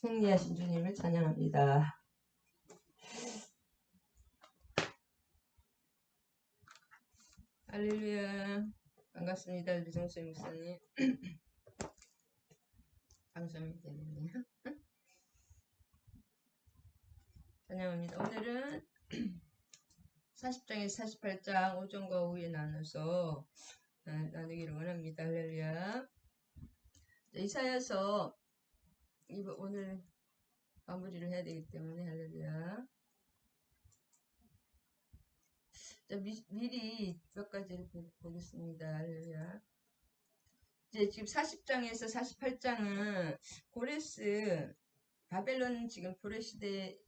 승리하신 주님을 찬양합니다. 할렐루야. 반갑습니다. 류정수 목사님. 방송이 되네요. 찬양합니다. 오늘은 40장에서 48장 오전과 오후에 나눠서 나누기를 원합니다. 할렐루야. 이사야서 오늘 마무리를 해야 되기 때문에 할렐루야. 자, 미리 몇 가지를 보겠습니다. 할렐루야. 이제 지금 40장에서 48장은 고레스 바벨론 지금 고레시대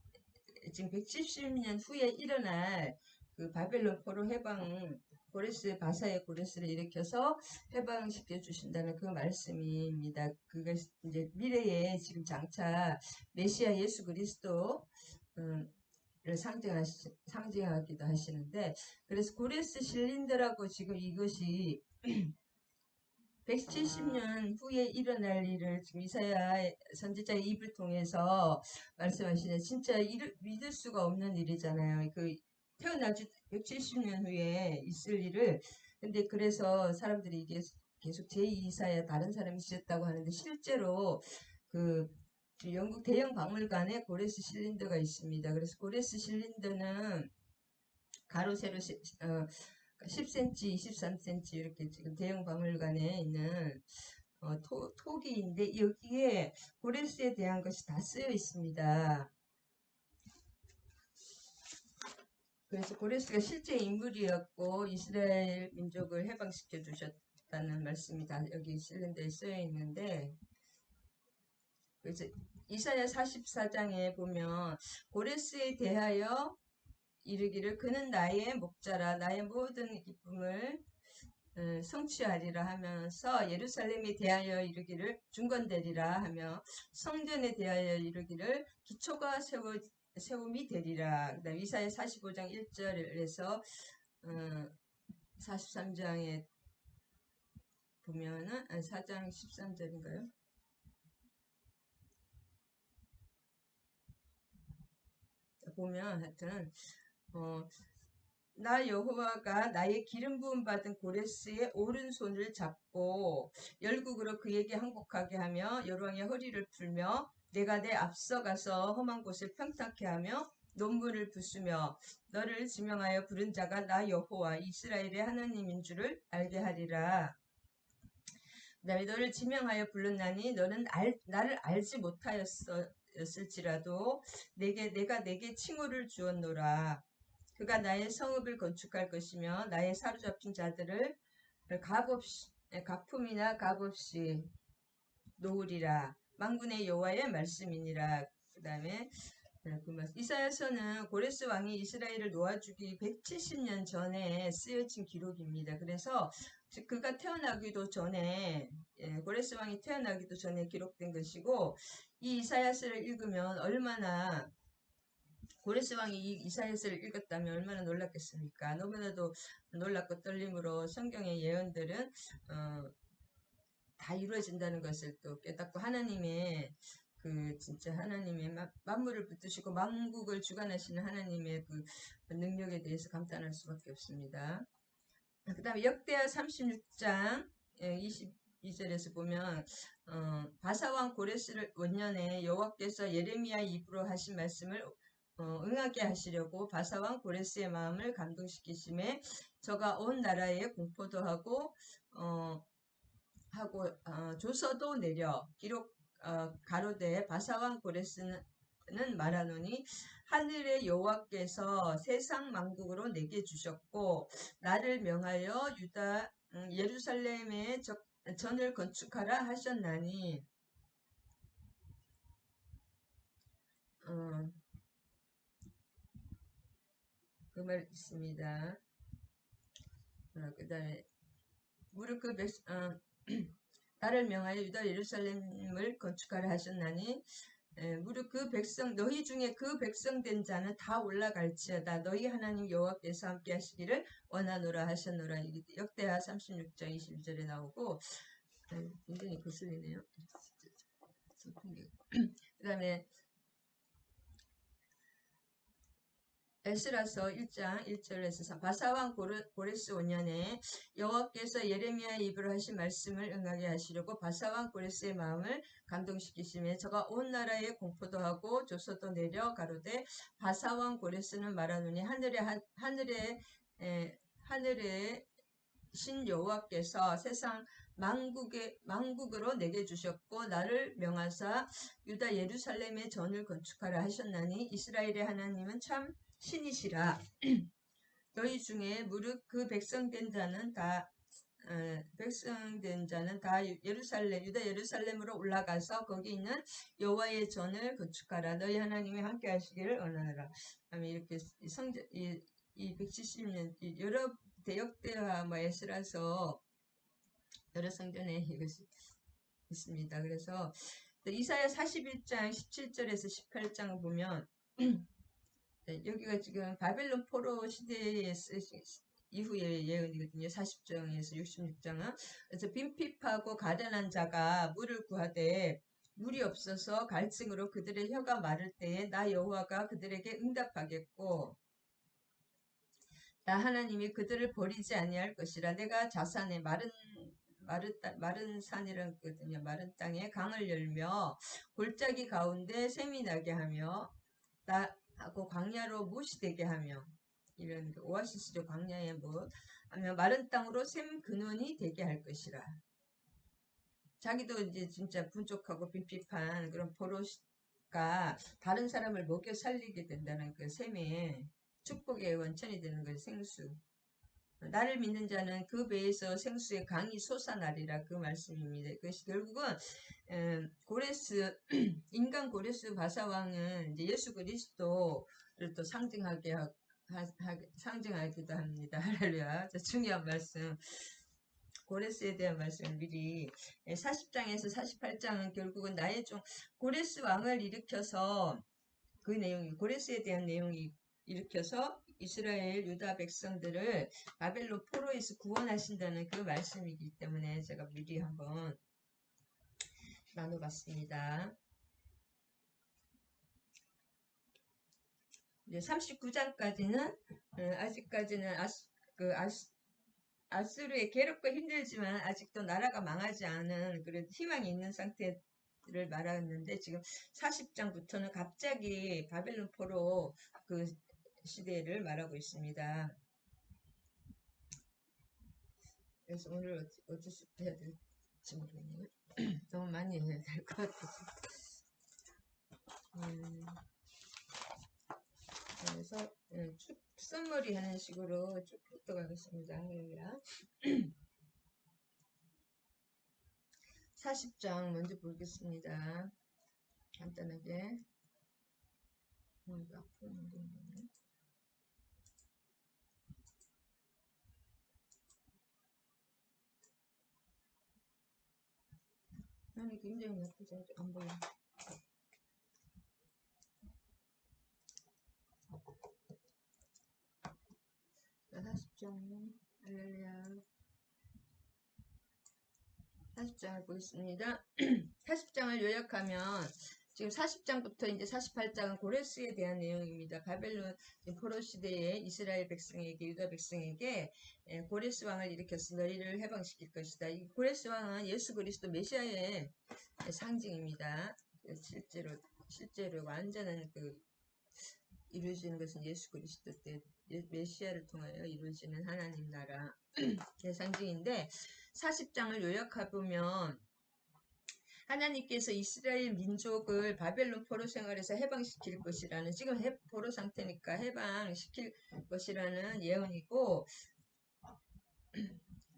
지금 170년 후에 일어날 그 바벨론 포로 해방 고레스 바사의 고레스를 일으켜서 해방시켜 주신다는 그 말씀입니다. 그가 이제 미래에 지금 장차 메시아 예수 그리스도 를 상징하기도 하시는데, 그래서 고레스 실린더라고 지금 이것이 170년 후에 일어날 일을 지금 이사야 선지자의 입을 통해서 말씀하시네. 진짜 믿을 수가 없는 일이잖아요. 그 태어나지 170년 후에 있을 일을. 근데 그래서 사람들이 이게 계속 제2이사야 다른 사람이 쓰셨다고 하는데, 실제로 그 영국 대형 박물관에 고레스 실린더가 있습니다. 그래서 고레스 실린더는 가로 세로 10cm, 23cm 이렇게 지금 대형 박물관에 있는 토기인데, 여기에 고레스에 대한 것이 다 쓰여 있습니다. 그래서 고레스가 실제 인물이었고 이스라엘 민족을 해방시켜 주셨다는 말씀이 다 여기 실린더에 쓰여 있는데, 그래서 이사야 44장에 보면 고레스에 대하여 이르기를 그는 나의 목자라 나의 모든 기쁨을 성취하리라 하면서, 예루살렘에 대하여 이르기를 중건되리라 하며, 성전에 대하여 이르기를 기초가 세움이 되리라. 그다음 이사야 45장 1절에서 43장에 보면은 4장 13절인가요? 보면 하여튼 나 여호와가 나의 기름 부음 받은 고레스의 오른손을 잡고 열국으로 그에게 항복하게 하며 여호와의 허리를 풀며 내가 내 앞서가서 험한 곳을 평탄케 하며 논문을 부수며 너를 지명하여 부른 자가 나 여호와 이스라엘의 하나님인 줄을 알게 하리라. 그 다음에 너를 지명하여 불렀나니 너는 나를 알지 못하였을지라도 내가 내게 칭호를 주었노라. 그가 나의 성읍을 건축할 것이며 나의 사로잡힌 자들을 각품이나 값없이 놓으리라. 만군의 여호와의 말씀이니라. 그 다음에 이사야서는 고레스 왕이 이스라엘을 놓아주기 170년 전에 쓰여진 기록입니다. 그래서 그가 태어나기도 전에, 고레스 왕이 태어나기도 전에 기록된 것이고, 이 이사야서를 읽으면 얼마나, 고레스 왕이 이 이사야서를 읽었다면 얼마나 놀랐겠습니까? 너무나도 놀랍고 떨림으로 성경의 예언들은 다 이루어진다는 것을 또 깨닫고, 하나님의 진짜 하나님의 만물을 붙드시고 만국을 주관하시는 하나님의 그 능력에 대해서 감탄할 수밖에 없습니다. 그 다음에 역대하 36장 22절에서 보면 바사왕 고레스 원년에 여호와께서 예레미야 입으로 하신 말씀을 응하게 하시려고 바사왕 고레스의 마음을 감동시키심에 저가 온 나라에 공포도 하고 조서도 내려 기록 가로되 바사왕 고레스는 말하노니 하늘의 여호와께서 세상 만국으로 내게 주셨고 나를 명하여 예루살렘에 전을 건축하라 하셨나니, 그 말 있습니다. 그 다음에 무릇 나를 명하여 유다 예루살렘을 건축하라 하셨나니, 무릇 그 백성 너희 중에 그 백성된 자는 다 올라갈지어다 너희 하나님 여호와께서 함께 하시기를 원하노라 하셨노라. 역대하 36장 22절에 나오고 굉장히 거슬리네요. 다음에 에스라서 1장 1절에서 3 바사왕 고레스 5년에 여호와께서 예레미야의 입으로 하신 말씀을 응하게 하시려고 바사왕 고레스의 마음을 감동시키시며 저가 온 나라에 공포도 하고 조서도 내려 가로되 바사왕 고레스는 말하노니 하늘에 신 여호와께서 세상 만국으로 내게 주셨고 나를 명하사 유다 예루살렘의 전을 건축하라 하셨나니 이스라엘의 하나님은 참 신이시라. 너희 중에 무릇 그 백성된 자는 다 유다 예루살렘으로 올라가서 거기 있는 여호와의 전을 건축하라. 너희 하나님이 함께 하시기를 원하노라. 이렇게 이 170년 여러 대역대와 에스라서 여러 성전에 이것이 있습니다. 그래서 이사야 41장 17절에서 18장을 보면 여기가 지금 바벨론 포로 시대에 쓰신 이후의 예언이거든요. 40장에서 66장은. 그래서 빈핍하고 가련한 자가 물을 구하되 물이 없어서 갈증으로 그들의 혀가 마를 때에 나 여호와가 그들에게 응답하겠고 나 하나님이 그들을 버리지 아니할 것이라. 내가 자산에 마른 산이라는 거거든요. 마른 땅에 강을 열며 골짜기 가운데 샘이 나게 하며 하고 광야로 못이 되게 하며 이런 오아시스죠. 광야의 못 하며 마른 땅으로 샘 근원이 되게 할 것이라. 자기도 이제 진짜 분족하고 빈핍한 그런 포로가 다른 사람을 먹여 살리게 된다는 그 샘의 축복의 원천이 되는 거예요. 생수. 나를 믿는 자는 그 배에서 생수의 강이 솟아나리라. 그 말씀입니다. 그것이 결국은 고레스 인간 고레스 바사왕은 이제 예수 그리스도를 또 상징하기도 합니다. 할렐루야. 중요한 말씀. 고레스에 대한 말씀을 미리 40장에서 48장은 결국은 나의 종 고레스 왕을 일으켜서 그 내용이 고레스에 대한 내용이 일으켜서 이스라엘 유다 백성들을 바벨론 포로에서 구원하신다는 그 말씀이기 때문에 제가 미리 한번 나눠봤습니다. 이제 39장까지는 아직까지는 아수르의 괴롭고 힘들지만 아직도 나라가 망하지 않은 그런 희망이 있는 상태를 말하는데 지금 40장부터는 갑자기 바벨론 포로 그 시대를 말하고 있습니다. 그래서 오늘 어찌 해야 될지 모르겠네요. 너무 많이 해야 될 것 같아서. 그래서 쭉 썸머리 하는 식으로 쭉 훑어가겠습니다. 할렐루야. 40장 먼저 보겠습니다. 간단하게. 아니 굉장히 나쁘지 안 보여. 자, 40장 할렐루야. 40장을 보겠습니다. 40장을 요약하면 지금 40장부터 이제 48장은 고레스에 대한 내용입니다. 바벨론 포로 시대에 이스라엘 백성에게 유다 백성에게 고레스 왕을 일으켜서 너희를 해방시킬 것이다. 이 고레스 왕은 예수 그리스도 메시아의 상징입니다. 실제로 완전한 그 이루어지는 것은 예수 그리스도 때 메시아를 통하여 이루어지는 하나님 나라의 상징인데 40장을 요약해보면 하나님께서 이스라엘 민족을 바벨론 포로 생활에서 해방시킬 것이라는 지금 포로 상태니까 해방시킬 것이라는 예언이고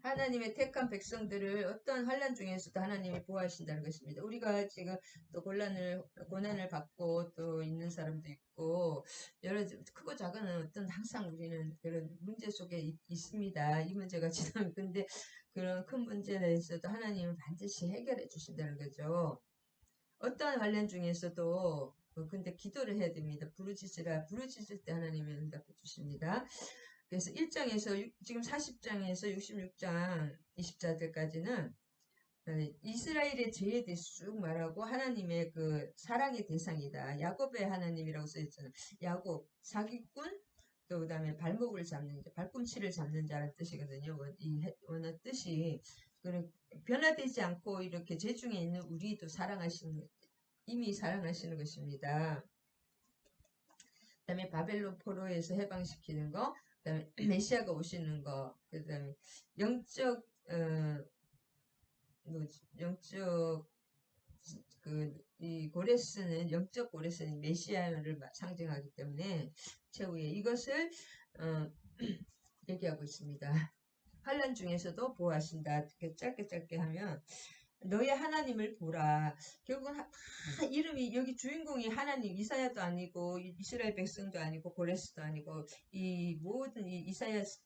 하나님의 택한 백성들을 어떤 환난 중에서도 하나님이 보호하신다는 것입니다. 우리가 지금 또 고난을 받고 또 있는 사람도 있고 여러 크고 작은 어떤 항상 우리는 그런 문제 속에 있습니다. 이 문제가 지나면 근데 그런 큰 문제에 대해서도 하나님은 반드시 해결해 주신다는 거죠. 어떠한 환난 중에서도 근데 기도를 해야 됩니다. 부르짖을 때 하나님이 응답해 주십니다. 그래서 1장에서 지금 40장에서 66장 20절까지는 이스라엘의 죄에 대해서 쭉 말하고 하나님의 그 사랑의 대상이다. 야곱의 하나님이라고 써있잖아요. 야곱, 사기꾼, 또 그다음에 발목을 잡는 자, 발꿈치를 잡는 자라는 뜻이거든요. 이 원어 뜻이 변화되지 않고 이렇게 죄 중에 있는 우리도 이미 사랑하시는 것입니다. 그다음에 바벨론 포로에서 해방시키는 거, 그다음에 메시아가 오시는 거, 그다음에 영적 영적 이 고레스는 영적 고레스는 메시아를 상징하기 때문에 최후에 이것을 얘기하고 있습니다. 환란 중에서도 보호하신다. 이렇게 짧게 하면 너의 하나님을 보라. 결국은 다 이름이 여기 주인공이 하나님 이사야도 아니고 이스라엘 백성도 아니고 고레스도 아니고 이 모든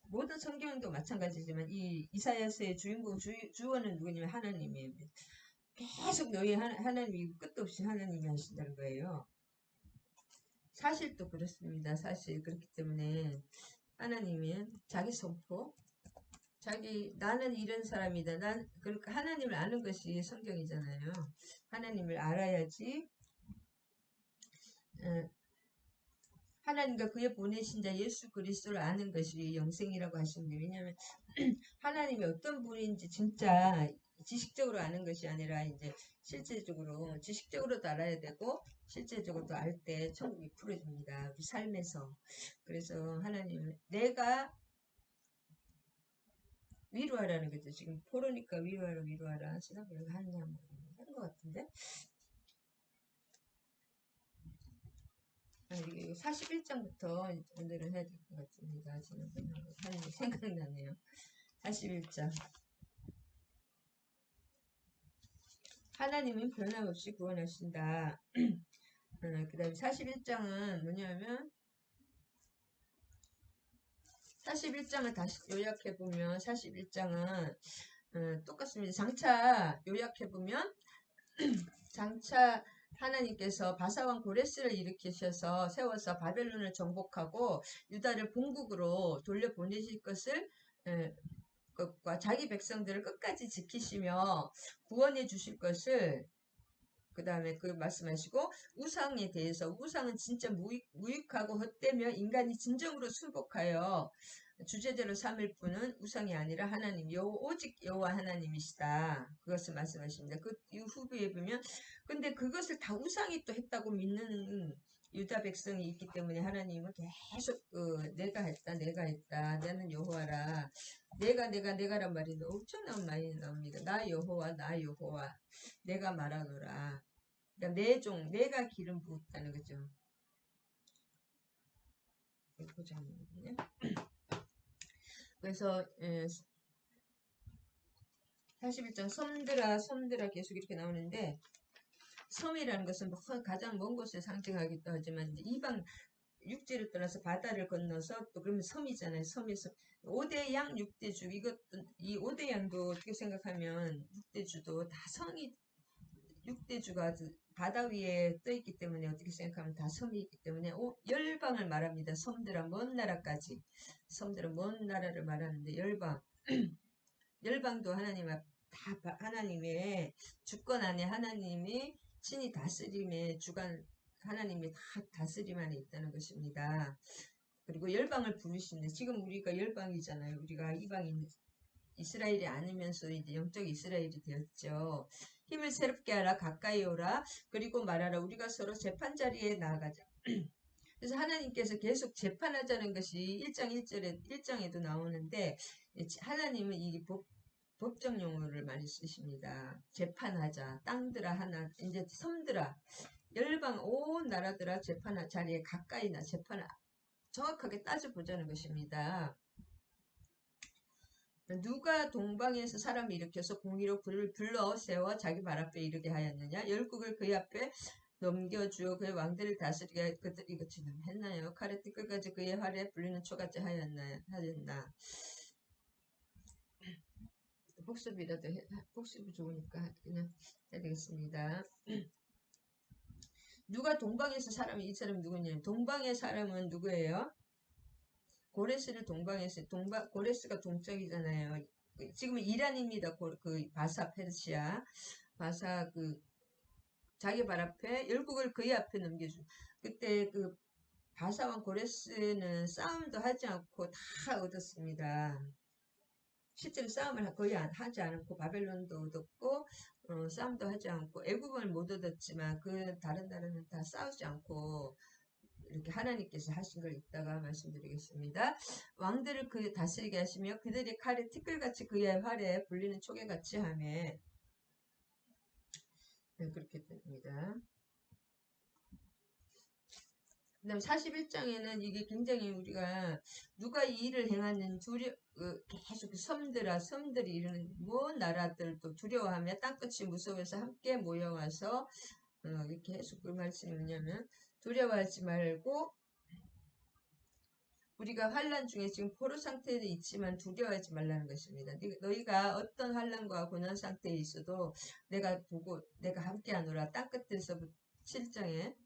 모든 성경도 마찬가지지만 이 이사야서의 주인공 주어는 누구냐면 하나님이에요. 계속 너희 하나님이 끝도 없이 하나님이 하신다는 거예요. 사실도 그렇습니다. 사실 그렇기 때문에 하나님이 자기 선포 나는 이런 사람이다. 그러니까 하나님을 아는 것이 성경이잖아요. 하나님을 알아야지, 하나님과 그의 보내신 자 예수 그리스도를 아는 것이 영생이라고 하시는데, 왜냐하면 하나님이 어떤 분인지 진짜 지식적으로 아는 것이 아니라 이제 실제적으로 지식적으로도 알아야 되고 실제적으로도 알 때 천국이 풀어집니다. 우리 삶에서. 그래서 하나님은 내가 위로하라는 거죠. 지금 포로니까 위로하라. 시나브라가 하느냐 하는 것 같은데. 이게 41장부터 오늘은 해야 될 것 같습니다. 지난번에 하는 게 생각나네요. 41장. 하나님은 변함없이 구원하신다. 그 다음에 41장은 뭐냐면 41장을 다시 요약해보면 41장은 똑같습니다. 장차 요약해보면 장차 하나님께서 바사왕 고레스를 일으키셔서 세워서 바벨론을 정복하고 유다를 본국으로 돌려보내실 것을 것과 자기 백성들을 끝까지 지키시며 구원해 주실 것을 그 다음에 그 말씀하시고 우상에 대해서 우상은 진짜 무익하고 헛되며 인간이 진정으로 순복하여 주제대로 삼을 뿐은 우상이 아니라 하나님 오직 여호와 하나님이시다. 그것을 말씀하십니다. 그 후비에 보면 근데 그것을 다 우상이 또 했다고 믿는 유다 백성이 있기 때문에 하나님은 계속 내가 했다 나는 여호와라 내가란 말이 엄청나게 많이 나옵니다. 나 여호와 내가 말하노라. 그러니까 내가 기름 부었다는 거죠. 보자면요. 그래서 41장 섬들아 계속 이렇게 나오는데 섬이라는 것은 가장 먼 곳을 상징하기도 하지만 이방 육지를 떠나서 바다를 건너서 또 그러면 섬이잖아요. 섬에서 5대 양 6대 주 이 5대 양도 어떻게 생각하면 6대 주도 다 성이 6대 주가 바다 위에 떠 있기 때문에 어떻게 생각하면 다 섬이기 때문에 열방을 말합니다. 섬들아 먼 나라까지 섬들은 먼 나라를 말하는데 열방도 하나님의 주권 안에 하나님이 친히 다스림의 주관 하나님이 다 다스림 안에 있다는 것입니다. 그리고 열방을 부르시는데 지금 우리가 열방이잖아요. 우리가 이방인 이스라엘이 아니면서 이제 영적 이스라엘이 되었죠. 힘을 새롭게 하라 가까이 오라 그리고 말하라 우리가 서로 재판 자리에 나아가자. 그래서 하나님께서 계속 재판하자는 것이 1장 1장에도 나오는데 하나님은 이 법정 용어를 많이 쓰십니다. 재판하자 땅들아 하나 이제 섬들아 열방 온 나라들아 재판 자리에 가까이나 재판을 정확하게 따져보자는 것입니다. 누가 동방에서 사람을 일으켜서 공의로 불을 불러 세워 자기 발 앞에 이르게 하였느냐 열국을 그의 앞에 넘겨주어 그의 왕들을 다스리게 그들 이거 지금 했나요? 칼의 띠끌까지 그의 활에 불리는 초같이 하였나 복습이 좋으니까 그냥 해야 되겠습니다. 누가 동방에서 이 사람이 누구냐? 동방의 사람은 누구예요? 고레스를 동방에서 고레스가 동쪽이잖아요. 지금은 이란입니다. 그 바사 페르시아 바사 자기 발 앞에 열국을 그의 앞에 넘겨준 그때 그 바사왕 고레스는 싸움도 하지 않고 다 얻었습니다. 실제로 싸움을 거의 하지 않고 바벨론도 얻었고 싸움도 하지 않고 애굽을 못 얻었지만 그 다른 나라는 다 싸우지 않고 이렇게 하나님께서 하신 걸 이따가 말씀드리겠습니다. 왕들을 그 다스리게 하시며 그들이 칼에 티끌같이 그의 활에 불리는 초계같이 하며 네, 그렇게 됩니다. 그 다음 41장에는 이게 굉장히 우리가 누가 이 일을 행하는 계속 섬들이 이르는 먼 나라들도 두려워하며 땅끝이 무서워서 함께 모여와서 이렇게 계속 그 말씀이 뭐냐면 두려워하지 말고 우리가 환란 중에 지금 포로 상태에 있지만 두려워하지 말라는 것입니다. 너희가 어떤 환란과 고난 상태에 있어도 내가 보고 내가 함께하노라. 땅끝에서 7장에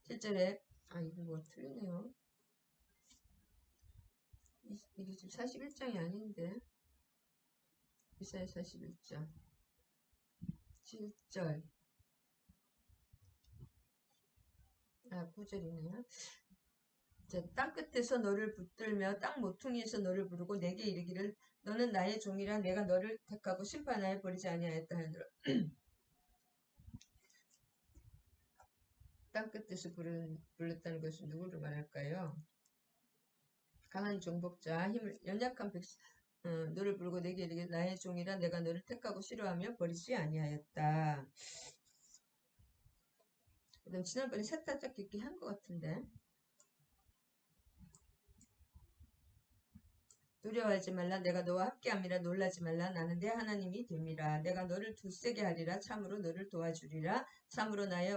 7절에 이거 뭐 틀리네요. 이게 지금 41장이 아닌데 이사야 41장 7절 9절이네요. 땅 끝에서 너를 붙들며 땅 모퉁이에서 너를 부르고 내게 이르기를 너는 나의 종이라 내가 너를 택하고 심판하여 버리지 아니하였다 하느라. 땅 끝에서 불렀다는 것은 누구를 말할까요? 강한 정복자, 힘을 연약한 백성, 너를 부르고 내게 이르기를 나의 종이라 내가 너를 택하고 싫어하며 버리지 아니하였다. 그다음 지난번에 세타짝 읽기 한 것 같은데. 두려워하지 말라. 내가 너와 함께함이라. 놀라지 말라. 나는 내 하나님이 됨이라. 내가 너를 굳세게 하리라. 참으로 너를 도와주리라. 참으로 나의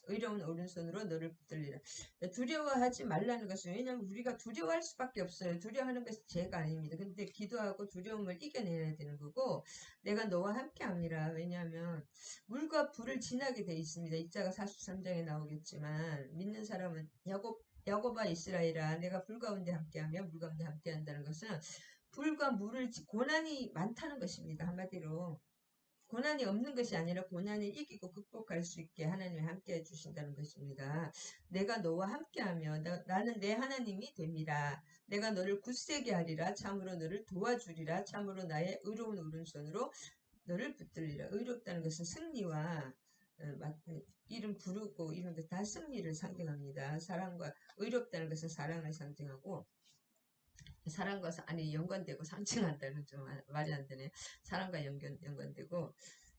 의로운 오른손으로 너를 붙들리라. 두려워하지 말라는 것은 왜냐하면 우리가 두려워할 수밖에 없어요. 두려워하는 것이 죄가 아닙니다. 근데 기도하고 두려움을 이겨내야 되는 거고 내가 너와 함께함이라. 왜냐하면 물과 불을 지나게 돼 있습니다. 이자가 43장에 나오겠지만 믿는 사람은 야곱아 이스라엘아 내가 불 가운데 함께하며 물 가운데 함께한다는 것은 불과 물을 고난이 많다는 것입니다. 한마디로 고난이 없는 것이 아니라 고난을 이기고 극복할 수 있게 하나님이 함께해 주신다는 것입니다. 내가 너와 함께하며 나는 내 하나님이 됩니다. 내가 너를 굳세게 하리라. 참으로 너를 도와주리라. 참으로 나의 의로운 오른손으로 너를 붙들리라. 의롭다는 것은 승리와 이름 부르고 이런 것 다 승리를 상징합니다. 사랑과 의롭다는 것은 사랑을 상징하고 사랑과 연관되고 상징한다는 좀 말이 안 되네. 사랑과 연관되고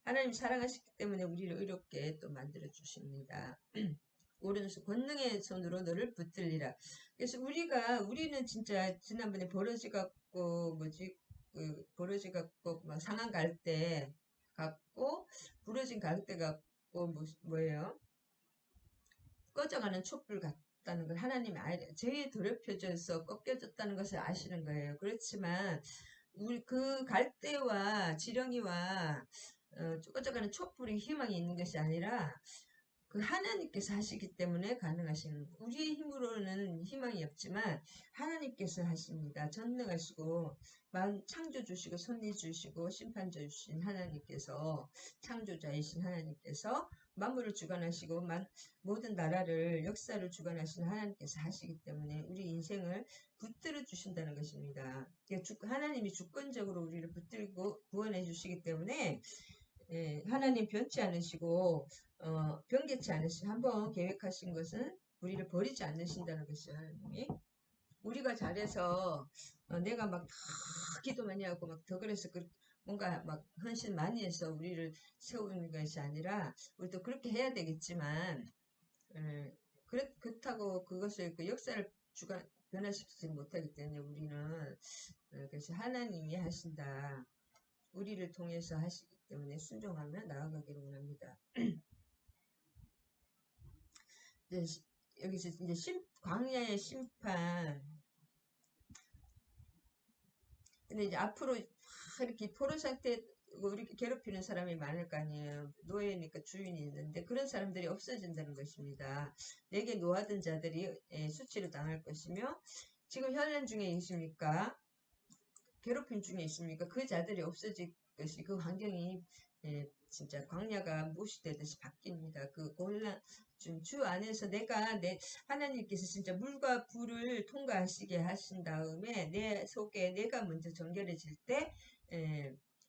하나님 사랑하시기 때문에 우리를 의롭게 또 만들어 주십니다. 오른손 권능의 손으로 너를 붙들리라. 그래서 우리는 진짜 지난번에 버러지 갖고 버러지 갖고 막 상한 갈대 갖고 부러진 갈대 갖고 뭐예요? 꺼져가는 촛불 같다는 걸 하나님이 죄에 더럽혀져서 꺾여졌다는 것을 아시는 거예요. 그렇지만 우리 그 갈대와 지렁이와 꺼져가는 촛불이 희망이 있는 것이 아니라 그 하나님께서 하시기 때문에 가능하신 우리의 힘으로는 희망이 없지만 하나님께서 하십니다. 전능하시고 창조 주시고 섭리 주시고 심판자 주신 하나님께서 창조자이신 하나님께서 만물을 주관하시고 모든 나라를 역사를 주관하시는 하나님께서 하시기 때문에 우리 인생을 붙들어 주신다는 것입니다. 하나님이 주권적으로 우리를 붙들고 구원해 주시기 때문에 하나님 변치 않으시고 변개치 않으시고 한번 계획하신 것은 우리를 버리지 않으신다는 것이죠. 하나님이 우리가 잘해서 내가 막 다 기도 많이 하고 막 더 그래서 뭔가 막 헌신 많이 해서 우리를 세우는 것이 아니라 우리도 그렇게 해야 되겠지만 그렇다고 그것을 그 역사를 변화시키지 못하기 때문에 우리는 그래서 하나님이 하신다. 우리를 통해서 하시기 때문에 순종하며 나아가기를 원합니다. 여기서 이제 광야의 심판. 근데 이제 앞으로 이렇게 포로 상태 이렇게 괴롭히는 사람이 많을 거 아니에요. 노예니까 주인이 있는데 그런 사람들이 없어진다는 것입니다. 내게 노하던 자들이 수치를 당할 것이며 지금 현란 중에 계십니까? 괴롭힘 중에 있습니까? 그 자들이 없어질 것이 그 환경이 진짜 광야가 못이 되듯이 바뀝니다. 그 곤란 주 안에서 내 하나님께서 진짜 물과 불을 통과하시게 하신 다음에 내 속에 내가 먼저 정결해질 때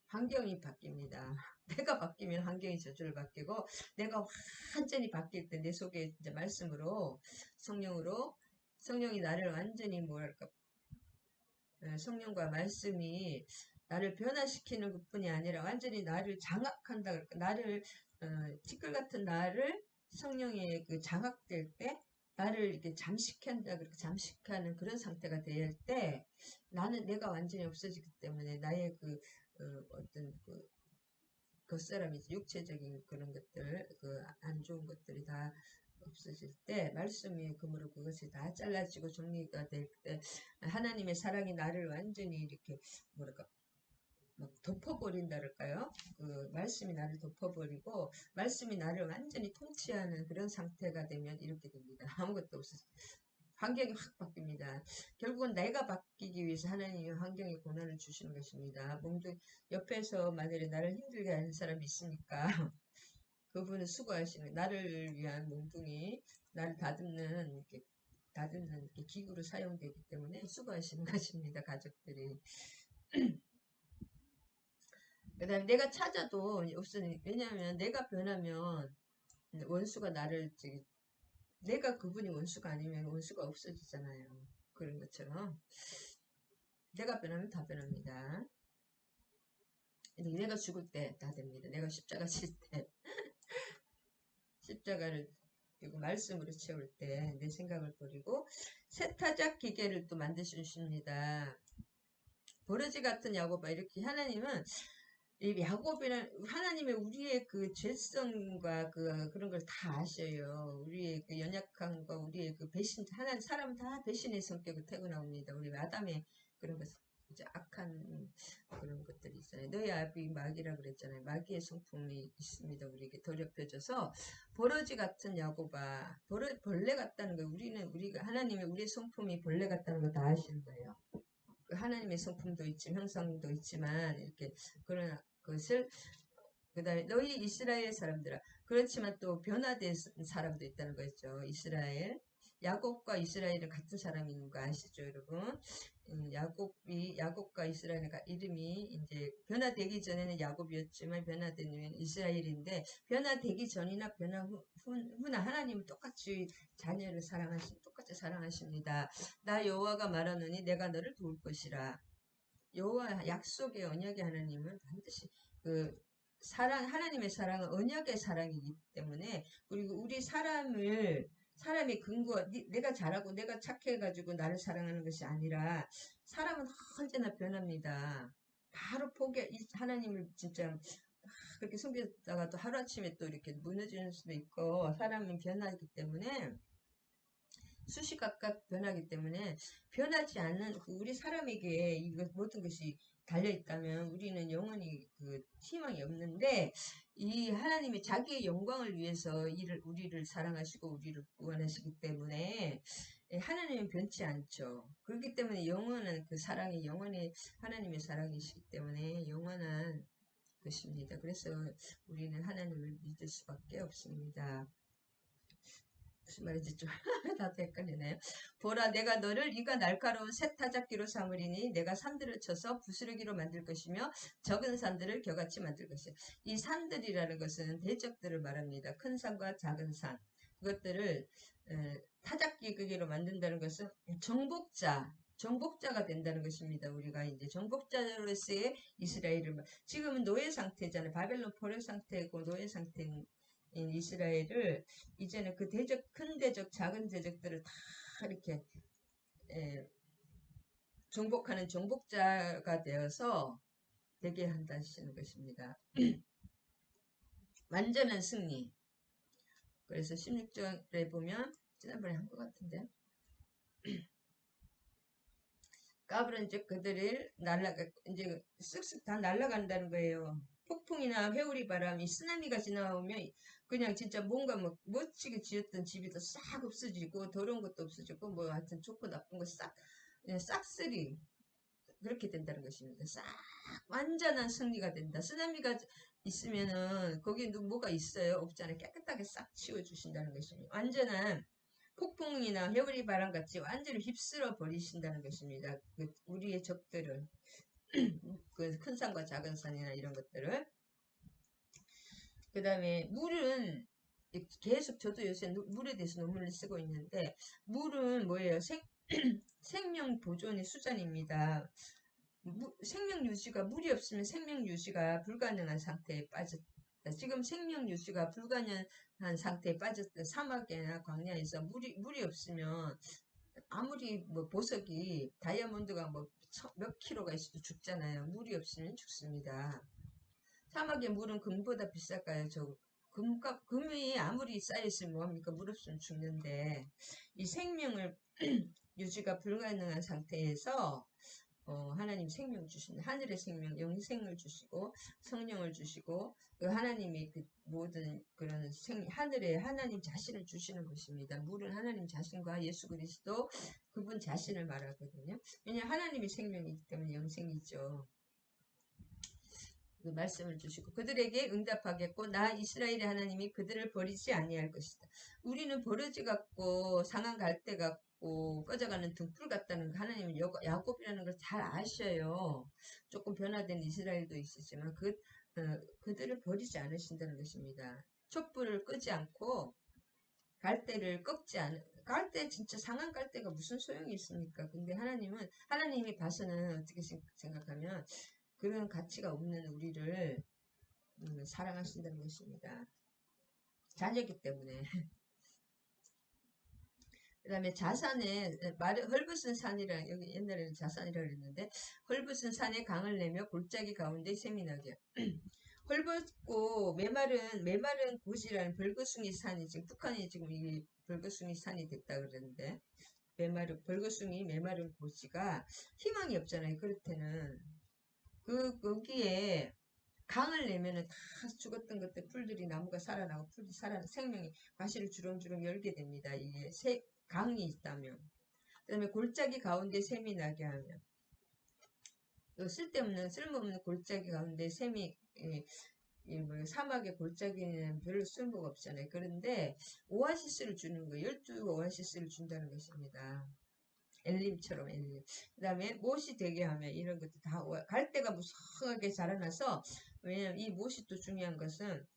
환경이 바뀝니다. 내가 바뀌면 환경이 저절로 바뀌고 내가 완전히 바뀔 때 내 속에 이제 말씀으로 성령이 나를 완전히 뭐랄까 성령과 말씀이 나를 변화시키는 것뿐이 아니라 완전히 나를 장악한다 그럴까 나를 티끌 같은 나를 성령의 그 장악될 때 나를 이렇게 잠식한다 그렇게 잠식하는 그런 상태가 될 때 나는 내가 완전히 없어지기 때문에 나의 그 어떤 그 겉사람이 육체적인 그런 것들 그 안 좋은 것들이 다 없어질 때 말씀이 그므로 그것이 다 잘라지고 정리가 될 때 하나님의 사랑이 나를 완전히 이렇게 뭐랄까 막 덮어버린다랄까요? 그 말씀이 나를 덮어버리고 말씀이 나를 완전히 통치하는 그런 상태가 되면 이렇게 됩니다. 아무것도 없어. 환경이 확 바뀝니다. 결국은 내가 바뀌기 위해서 하나님이 환경에 고난을 주시는 것입니다. 몸도 옆에서 만약에 나를 힘들게 하는 사람이 있으니까 그분은 수고하시는 나를 위한 몽둥이 나를 다듬는 이렇게 기구로 사용되기 때문에 수고하시는 것입니다. 가족들이. 그 다음에 내가 찾아도 없으니 왜냐하면 내가 변하면 원수가 나를 내가 그분이 원수가 아니면 원수가 없어지잖아요. 그런 것처럼 내가 변하면 다 변합니다. 내가 죽을 때 다 됩니다. 내가 십자가 칠 때 십자가를 그리고 말씀으로 채울 때 내 생각을 버리고 세타작 기계를 또 만드십니다. 버러지 같은 야곱아 이렇게 하나님은 이 야곱이란 하나님의 우리의 그 죄성과 그런 걸 다 아셔요. 우리의 그 연약함과 우리의 그 배신 하나님 사람 다 배신의 성격을 태고 나옵니다. 우리 아담의 그런 것 이제 악한 그런 것들이 있어요. 너희 아비 마귀라 그랬잖아요. 마귀의 성품이 있습니다. 우리에게 더럽혀져서 버러지 같은 야곱아 벌레 같다는 거예요. 우리가 하나님의 우리의 성품이 벌레 같다는 거 다 아시는 거예요. 그 하나님의 성품도 있지만 형상도 있지만 이렇게 그런 것을 그 다음에 너희 이스라엘 사람들아 그렇지만 또 변화된 사람도 있다는 거죠. 이스라엘 야곱과 이스라엘은 같은 사람인 거 아시죠 여러분? 야곱과 이스라엘의 이름이 이제 변화되기 전에는 야곱이었지만 변화되면 이스라엘인데 변화되기 전이나 변화 후나 하나님은 똑같이 자녀를 똑같이 사랑하십니다. 나 여호와가 말하노니 내가 너를 도울 것이라. 여호와 약속의 언약의 하나님은 반드시 하나님의 사랑은 언약의 사랑이기 때문에 그리고 우리 사람의 근거 내가 잘하고 내가 착해가지고 나를 사랑하는 것이 아니라 사람은 언제나 변합니다. 바로 하나님을 진짜 그렇게 숨겼다가 또 하루아침에 또 이렇게 무너지는 수도 있고 사람은 변하기 때문에 수시각각 변하기 때문에 변하지 않는 우리 사람에게 모든 것이 달려있다면 우리는 영원히 희망이 없는데 이 하나님이 자기의 영광을 위해서 우리를 사랑하시고 우리를 구원하시기 때문에 하나님은 변치 않죠. 그렇기 때문에 영원한 그 사랑이 영원히 하나님의 사랑이시기 때문에 영원한 것입니다. 그래서 우리는 하나님을 믿을 수밖에 없습니다. 무슨 말인지 좀 나도 헷갈리네요. 보라 내가 너를 이가 날카로운 새타작기로 삼으리니 내가 산들을 쳐서 부스러기로 만들 것이며 적은 산들을 겨같이 만들 것이야. 이 산들이라는 것은 대적들을 말합니다. 큰 산과 작은 산. 그것들을 타작기로 만든다는 것은 정복자가 된다는 것입니다. 우리가 이제 정복자로서의 이스라엘을 지금은 노예 상태잖아요. 바벨론 포로 상태고 노예 상태인 이스라엘을 이제는 그 큰 대적, 작은 대적들을 다 이렇게 정복하는 정복자가 되어서 되게 한다시는 것입니다. 완전한 승리. 그래서 16절에 보면 지난번에 한 것 같은데 까불은 이제 그들을 이제 쓱쓱 다 날아간다는 거예요. 폭풍이나 회오리 바람이 쓰나미가 지나오면 그냥 진짜 뭔가 뭐 멋지게 지었던 집이 다 싹 없어지고 더러운 것도 없어지고 뭐 하여튼 좋고 나쁜 거 싹 그냥 싹쓸이 그렇게 된다는 것입니다. 싹 완전한 승리가 된다. 쓰나미가 있으면은 거기 뭐가 있어요? 없잖아요. 깨끗하게 싹 치워주신다는 것입니다. 완전한 폭풍이나 해오리 바람 같이 완전히 휩쓸어 버리신다는 것입니다. 우리의 적들을 그 큰 산과 작은 산이나 이런 것들을. 그 다음에 물은 계속 저도 요새 물에 대해서 논문을 쓰고 있는데 물은 뭐예요? 생명 보존의 수단입니다. 생명 유지가 물이 없으면 생명 유지가 불가능한 상태에 빠졌다. 지금 생명 유지가 불가능한 상태에 빠졌다. 사막이나 광야에서 물이 없으면 아무리 뭐 보석이 다이아몬드가 뭐 몇 킬로가 있어도 죽잖아요. 물이 없으면 죽습니다. 사막의 물은 금보다 비쌀까요? 금이 아무리 쌓여있으면 뭐합니까? 물 없으면 죽는데 이 생명을 유지가 불가능한 상태에서 하나님 생명 주신 하늘의 생명, 영생을 주시고 성령을 주시고 그 하나님이 그 모든 그런 하늘에 하나님 자신을 주시는 것입니다. 물은 하나님 자신과 예수 그리스도 그분 자신을 말하거든요. 왜냐하면 하나님이 생명이기 때문에 영생이죠. 그 말씀을 주시고 그들에게 응답하겠고 나 이스라엘의 하나님이 그들을 버리지 아니할 것이다. 우리는 버러지 같고 상한 갈대 같고 꺼져가는 등불 같다는 거 하나님은 야곱이라는 걸 잘 아셔요. 조금 변화된 이스라엘도 있었지만 그들을 버리지 않으신다는 것입니다. 촛불을 끄지 않고 갈대를 꺾지 않은 갈대 진짜 상한 갈대가 무슨 소용이 있습니까? 근데 하나님이 봐서는 어떻게 생각하면 그런 가치가 없는 우리를 사랑하신다는 것입니다. 자녀이기 때문에. 그 다음에 자산에 헐벗은 산이라 여기 옛날에는 자산이라고 그랬는데 헐벗은 산에 강을 내며 골짜기 가운데 샘이 나게 헐벗고 메마른 곳이라는 벌거숭이 산이 지금 북한이 지금 이 벌거숭이 산이 됐다 그러는데 벌거숭이 메마른 곳이가 희망이 없잖아요. 그럴 때는 거기에 강을 내면은 다 죽었던 것들 풀들이 나무가 살아나고 풀이 생명이 과실을 주렁주렁 열게 됩니다. 이게 강이 있다면. 그 다음에 골짜기 가운데 샘이 나게 하면 쓸모없는 골짜기 가운데 샘이 뭐 사막의 골짜기는 별로 쓸모가 없잖아요. 그런데 오아시스를 주는 거예요. 12오아시스를 준다는 것입니다. 엘림처럼 엘림. 그 다음에 못이 되게 하면 이런 것도 다 갈대가 무성하게 자라나서 왜냐면 이 못이 또 중요한 것은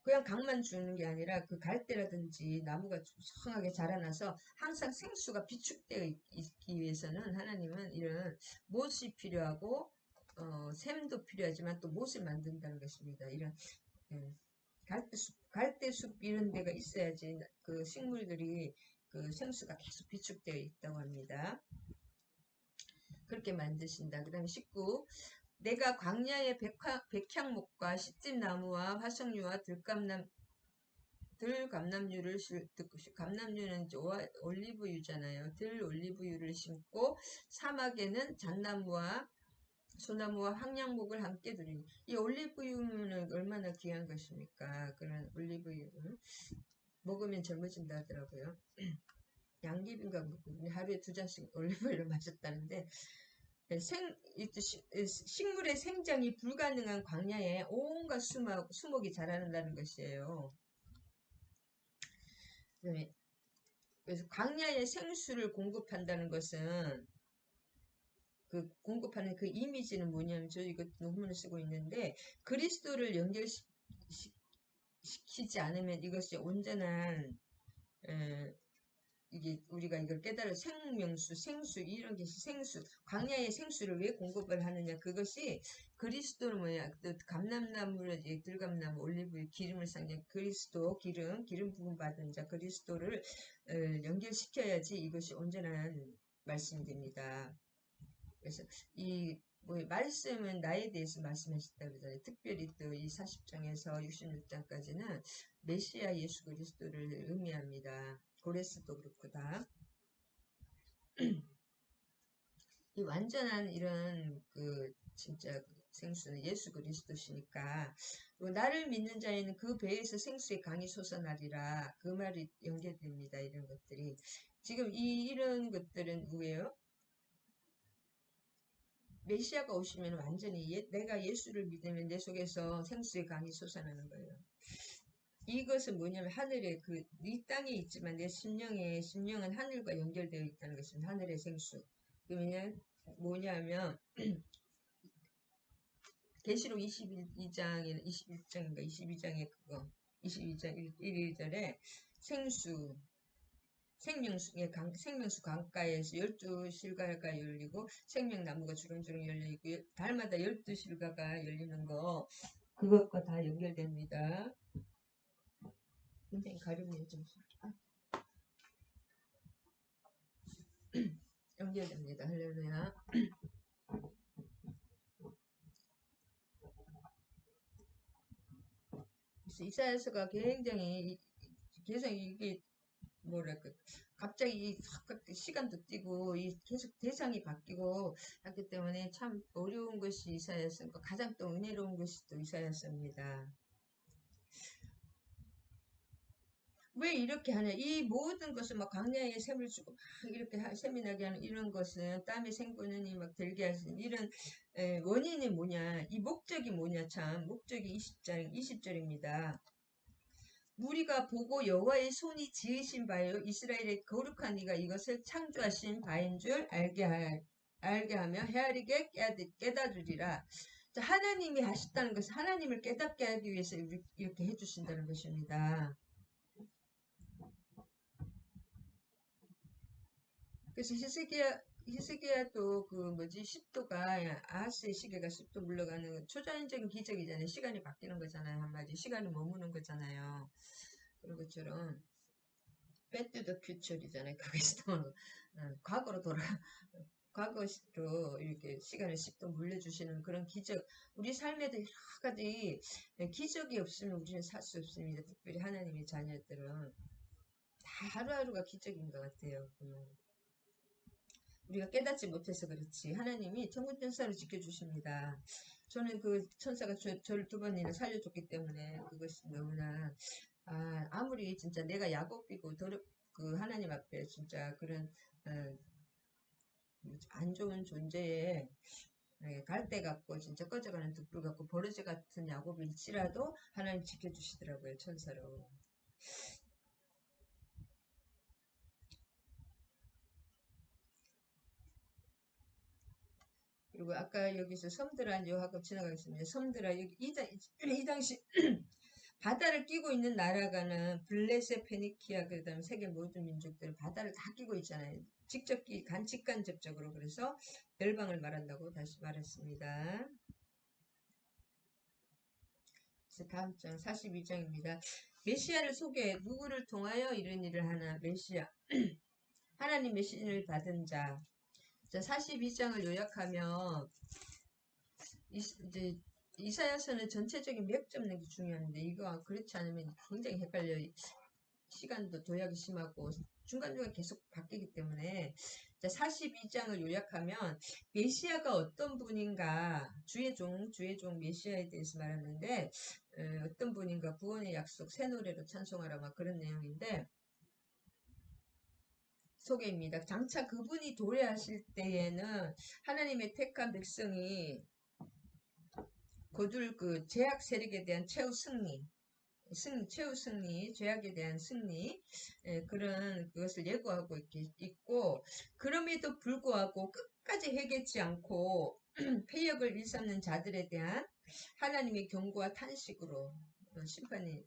그냥 강만 주는 게 아니라 그 갈대라든지 나무가 무성하게 자라나서 항상 생수가 비축되어 있기 위해서는 하나님은 이런 못이 필요하고 샘도 필요하지만 또 못을 만든다는 것입니다. 이런 갈대숲 이런 데가 있어야지 그 식물들이 그 생수가 계속 비축되어 있다고 합니다. 그렇게 만드신다. 그 다음에 19. 내가 광야의 백향목과 시집나무와 화석류와 들감남류를 감남류는 올리브유잖아요. 올리브유를 심고 사막에는 잣나무와 소나무와 황량목을 함께 두리니 이 올리브유는 얼마나 귀한 것입니까? 그런 올리브유를 먹으면 젊어진다 하더라고요. 양귀비인가 하루에 2잔씩 올리브유를 마셨다는데 식물의 생장이 불가능한 광야에 온갖 수목이 자라는다는 것이에요. 그래서 광야에 생수를 공급한다는 것은 공급하는 그 이미지는 뭐냐면 저 이거 논문을 쓰고 있는데 그리스도를 연결시키지 않으면 이것이 온전한 이게 우리가 이걸 깨달을 생수 이런 게 생수 광야의 생수를 왜 공급을 하느냐 그것이 그리스도는 뭐야 감람나무를 들감나무 올리브유 기름을 상징 그리스도 기름 부음 받은 자 그리스도를 연결시켜야지 이것이 온전한 말씀이 됩니다. 그래서 말씀은 나에 대해서 말씀하셨다 그러잖아요. 특별히 또 이 40장에서 66장까지는 메시아 예수 그리스도를 의미합니다. 고레스도 그렇고 다. 이 완전한 이런 진짜 생수는 예수 그리스도시니까 나를 믿는 자에는 그 배에서 생수의 강이 솟아나리라 그 말이 연결됩니다. 이런 것들이 지금 이런 것들은 뭐예요? 메시아가 오시면 완전히 내가 예수를 믿으면 내 속에서 생수의 강이 솟아나는 거예요. 이것은 뭐냐면 하늘의 이 땅에 있지만 내 심령은 하늘과 연결되어 있다는 것입니다. 하늘의 생수. 그러면 뭐냐면 계시록 22장에 21장인가 22장에 그거 22장 1절에 생수 생명수 강가에서 12실과가 열리고 생명나무가 주렁주렁 열려있고 달마다 12실과가 열리는 거 그것과 다 연결됩니다. 굉장히 가렵네요. 좀. 연결됩니다. 할렐루야. 그래서 이사야서가 굉장히 계속 이게 뭐랄까 갑자기 시간도 뛰고 계속 대상이 바뀌고 하기 때문에 참 어려운 것이 이사야서니까 가장 또 은혜로운 것이 또 이사야서입니다. 왜 이렇게 하냐? 이 모든 것을 막 광야에 샘을 주고 막 이렇게 샘이 나게 하는 이런 것은 땀에 생고는이 막 들게 하시는 이런 원인이 뭐냐? 이 목적이 뭐냐? 참 목적이 20절입니다. 우리가 보고 여호와의 손이 지으신 바요 이스라엘의 거룩한 이가 이것을 창조하신 바인 줄 알게 하며 헤아리게 깨닫으리라. 하나님이 하셨다는 것은 하나님을 깨닫게 하기 위해서 이렇게 해주신다는 것입니다. 그래서 히스기야도 뭐지 10도가 아하스의 시계가 10도 물러가는 초자연적인 기적이잖아요. 시간이 바뀌는 거잖아요. 한마디 시간이 머무는 거잖아요. 그런 것처럼 Back to the Future이잖아요. 거기서 과거로 과거로 이렇게 시간을 10도 물려주시는 그런 기적. 우리 삶에도 여러 가지 기적이 없으면 우리는 살 수 없습니다. 특별히 하나님의 자녀들은 다 하루하루가 기적인 것 같아요. 우리가 깨닫지 못해서 그렇지 하나님이 천군 천사로 지켜주십니다. 저는 그 천사가 저를 2번이나 살려줬기 때문에 그것이 너무나 아무리 진짜 내가 야곱이고 그 하나님 앞에 진짜 그런 안 좋은 존재에 갈대 같고 진짜 꺼져가는 등불 같고 버러지 같은 야곱일지라도 하나님 지켜주시더라고요. 천사로. 그리고 아까 여기서 섬들아 요하고 지나가겠습니다. 섬들아 여기 이 당시 바다를 끼고 있는 나라가는 블레셋, 페니키아, 그 다음에 세계 모든 민족들은 바다를 다 끼고 있잖아요. 간직간접적으로. 그래서 열방을 말한다고 다시 말했습니다. 그래서 다음 장 42장입니다. 메시아를 소개해 누구를 통하여 이런 일을 하나 메시아 하나님의 신을 받은 자. 자 42장을 요약하면 이제 이사야서는 전체적인 맥 잡는 게 중요한데 이거 그렇지 않으면 굉장히 헷갈려. 시간도 도약이 심하고 중간중간 계속 바뀌기 때문에 자 42장을 요약하면 메시아가 어떤 분인가 주의 종 메시아에 대해서 말하는데 어떤 분인가 구원의 약속 새 노래로 찬송하라 막 그런 내용인데 소개입니다. 장차 그분이 도래하실 때에는 하나님의 택한 백성이 거둘 그 제약 세력에 대한 최후 승리, 죄악에 대한 승리, 그런 그것을 예고하고 있고, 그럼에도 불구하고 끝까지 해결치 않고 폐역을 일삼는 자들에 대한 하나님의 경고와 탄식으로 심판이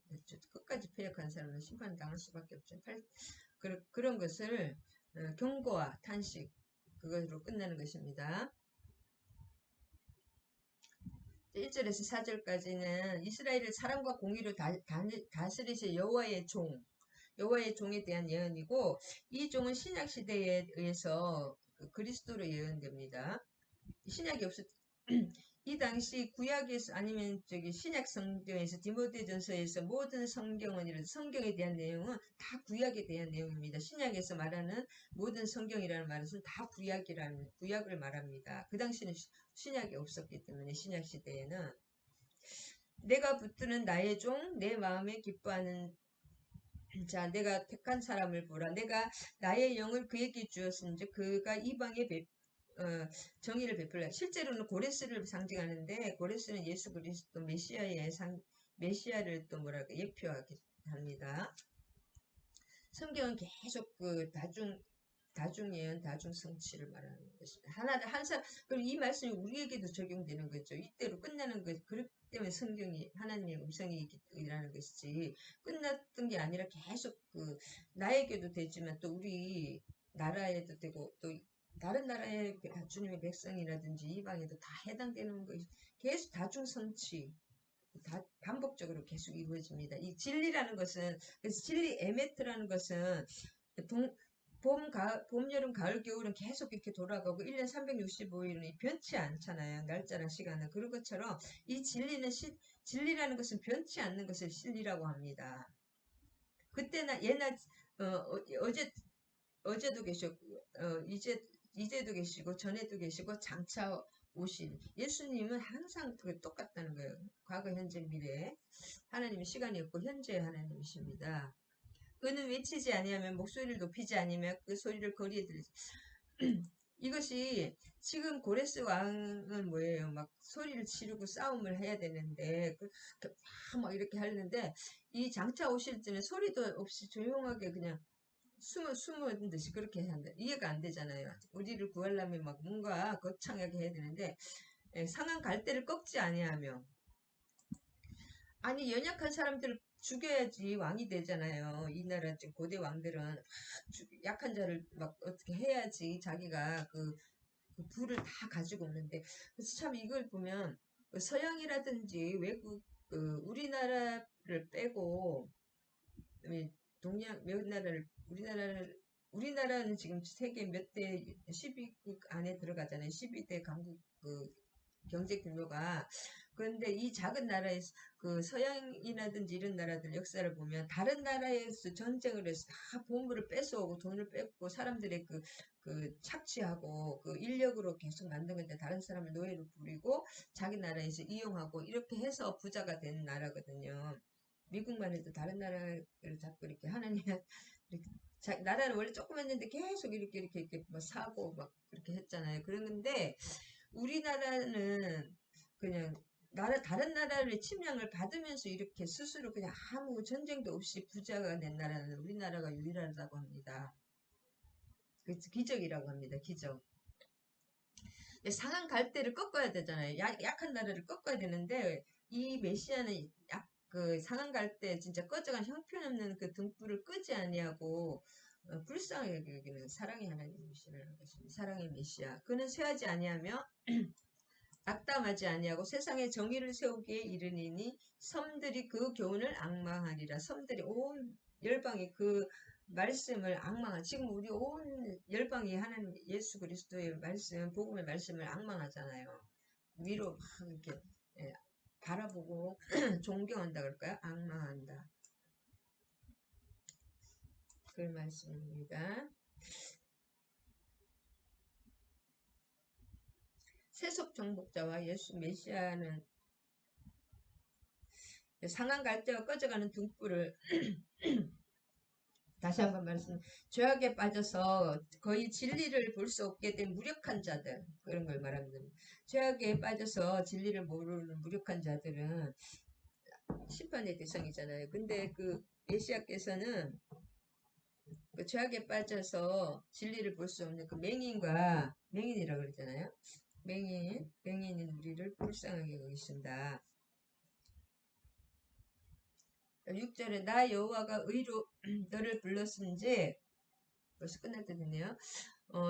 끝까지 폐역한 사람은 심판당할 수밖에 없죠. 그런 것을 경고와 탄식 그것으로 끝나는 것입니다. 1절에서 4절까지는 이스라엘을 사랑과 공의로 다스리실 여호와의 종에 대한 예언이고 이 종은 신약 시대에 의해서 그리스도로 예언됩니다. 신약이 없을 이 당시 구약에서 아니면 신약 성경에서 디모데전서에서 모든 성경에 대한 내용은 다 구약에 대한 내용입니다. 신약에서 말하는 모든 성경이라는 말은 다 구약을 말합니다. 그 당시는 신약이 없었기 때문에 신약 시대에는 내가 붙드는 나의 종 내 마음에 기뻐하는 자 내가 택한 사람을 보라 내가 나의 영을 그에게 주었은즉 그가 이방에 정의를 베풀어요. 실제로는 고레스를 상징하는데 고레스는 예수 그리스도 메시아를 또 뭐랄까 예표하게 합니다. 성경은 계속 그 다중예언, 다중성취를 말하는 것입니다. 한 사람, 그리고 이 말씀이 우리에게도 적용되는 거죠. 이때로 끝나는 것, 그렇기 때문에 성경이 하나님의 음성이라는 것이지, 끝났던 게 아니라 계속 나에게도 되지만 또 우리 나라에도 되고, 또 다른 나라의 주님의 백성이라든지 이방에도 다 해당되는 것이 계속 다중성취, 반복적으로 계속 이루어집니다. 이 진리라는 것은, 그래서 진리 에메트라는 것은 봄, 여름, 가을, 겨울은 계속 이렇게 돌아가고 1년 365일은 변치 않잖아요. 날짜랑 시간은. 그런 것처럼 이 진리라는 것은 변치 않는 것을 진리라고 합니다. 그때나 옛날 어제도 계셨고 이제도 계시고 전에도 계시고 장차 오실 예수님은 항상 똑같다는 거예요. 과거, 현재, 미래. 하나님이 시간이 없고 현재의 하나님이십니다. 그는 외치지 아니하면 목소리를 높이지 아니면 그 소리를 거리에 들리지. 이것이 지금 고레스 왕은 뭐예요? 막 소리를 지르고 싸움을 해야 되는데 막 이렇게 하는데 이 장차 오실 때는 소리도 없이 조용하게 그냥 숨은 듯이 그렇게 해야 한다. 이해가 안 되잖아요. 우리를 구하려면 막 뭔가 거창하게 해야 되는데 상한 갈대를 꺾지 아니하며 아니 연약한 사람들을 죽여야지 왕이 되잖아요. 이 나라 지금 고대 왕들은 약한 자를 막 어떻게 해야지 자기가 그 부를 다 가지고 오는데 그래서 참 이걸 보면 서양이라든지 외국 우리나라를 빼고 동양 몇 나라를 우리나라는 지금 세계 몇 대 10위국 안에 들어가잖아요. 12대 강국 경제 규모가 그런데 이 작은 나라에서 서양이라든지 이런 나라들 역사를 보면 다른 나라에서 전쟁을 해서 다 보물을 뺏어오고 돈을 뺏고 사람들의 착취하고 인력으로 계속 만든 건데 다른 사람을 노예로 부리고 자기 나라에서 이용하고 이렇게 해서 부자가 된 나라거든요. 미국만 해도 다른 나라를 자꾸 이렇게 하나님 이렇게 나라는 원래 조그맣는데 계속 이렇게 뭐 사고 막 그렇게 했잖아요. 그런데 우리나라는 그냥 다른 나라를 침략을 받으면서 이렇게 스스로 그냥 아무 전쟁도 없이 부자가 된 나라는 우리나라가 유일하다고 합니다. 그 기적이라고 합니다. 기적. 상한 갈대를 꺾어야 되잖아요. 약한 나라를 꺾어야 되는데 이 메시아는 상한 갈대 진짜 꺼져간 형편없는 그 등불을 끄지 아니하고 불쌍하게 여기는 사랑의 하나님이시라는 것입니다. 사랑의 메시아. 그는 쇠하지 아니하며 악담하지 아니하고 세상에 정의를 세우기에 이르니니 섬들이 그 교훈을 앙망하리라. 섬들이 온 열방이 그 말씀을 지금 우리 온 열방이 하나님 예수 그리스도의 말씀, 복음의 말씀을 앙망하잖아요. 위로 막 이렇게 바라보고 존경한다 그럴까요? 앙망한다. 그 말씀입니다. 세속 정복자와 예수 메시아는 상한 갈대와 꺼져가는 등불을 다시 한번 말씀, 죄악에 빠져서 거의 진리를 볼 수 없게 된 무력한 자들, 그런 걸 말합니다. 죄악에 빠져서 진리를 모르는 무력한 자들은 심판의 대상이잖아요. 근데 메시아께서는 죄악에 빠져서 진리를 볼 수 없는 맹인이라고 그러잖아요. 맹인인 우리를 불쌍하게 여기신다. 6절에 나 여호와가 의로 너를 불렀은지 벌써 끝날 때 됐네요.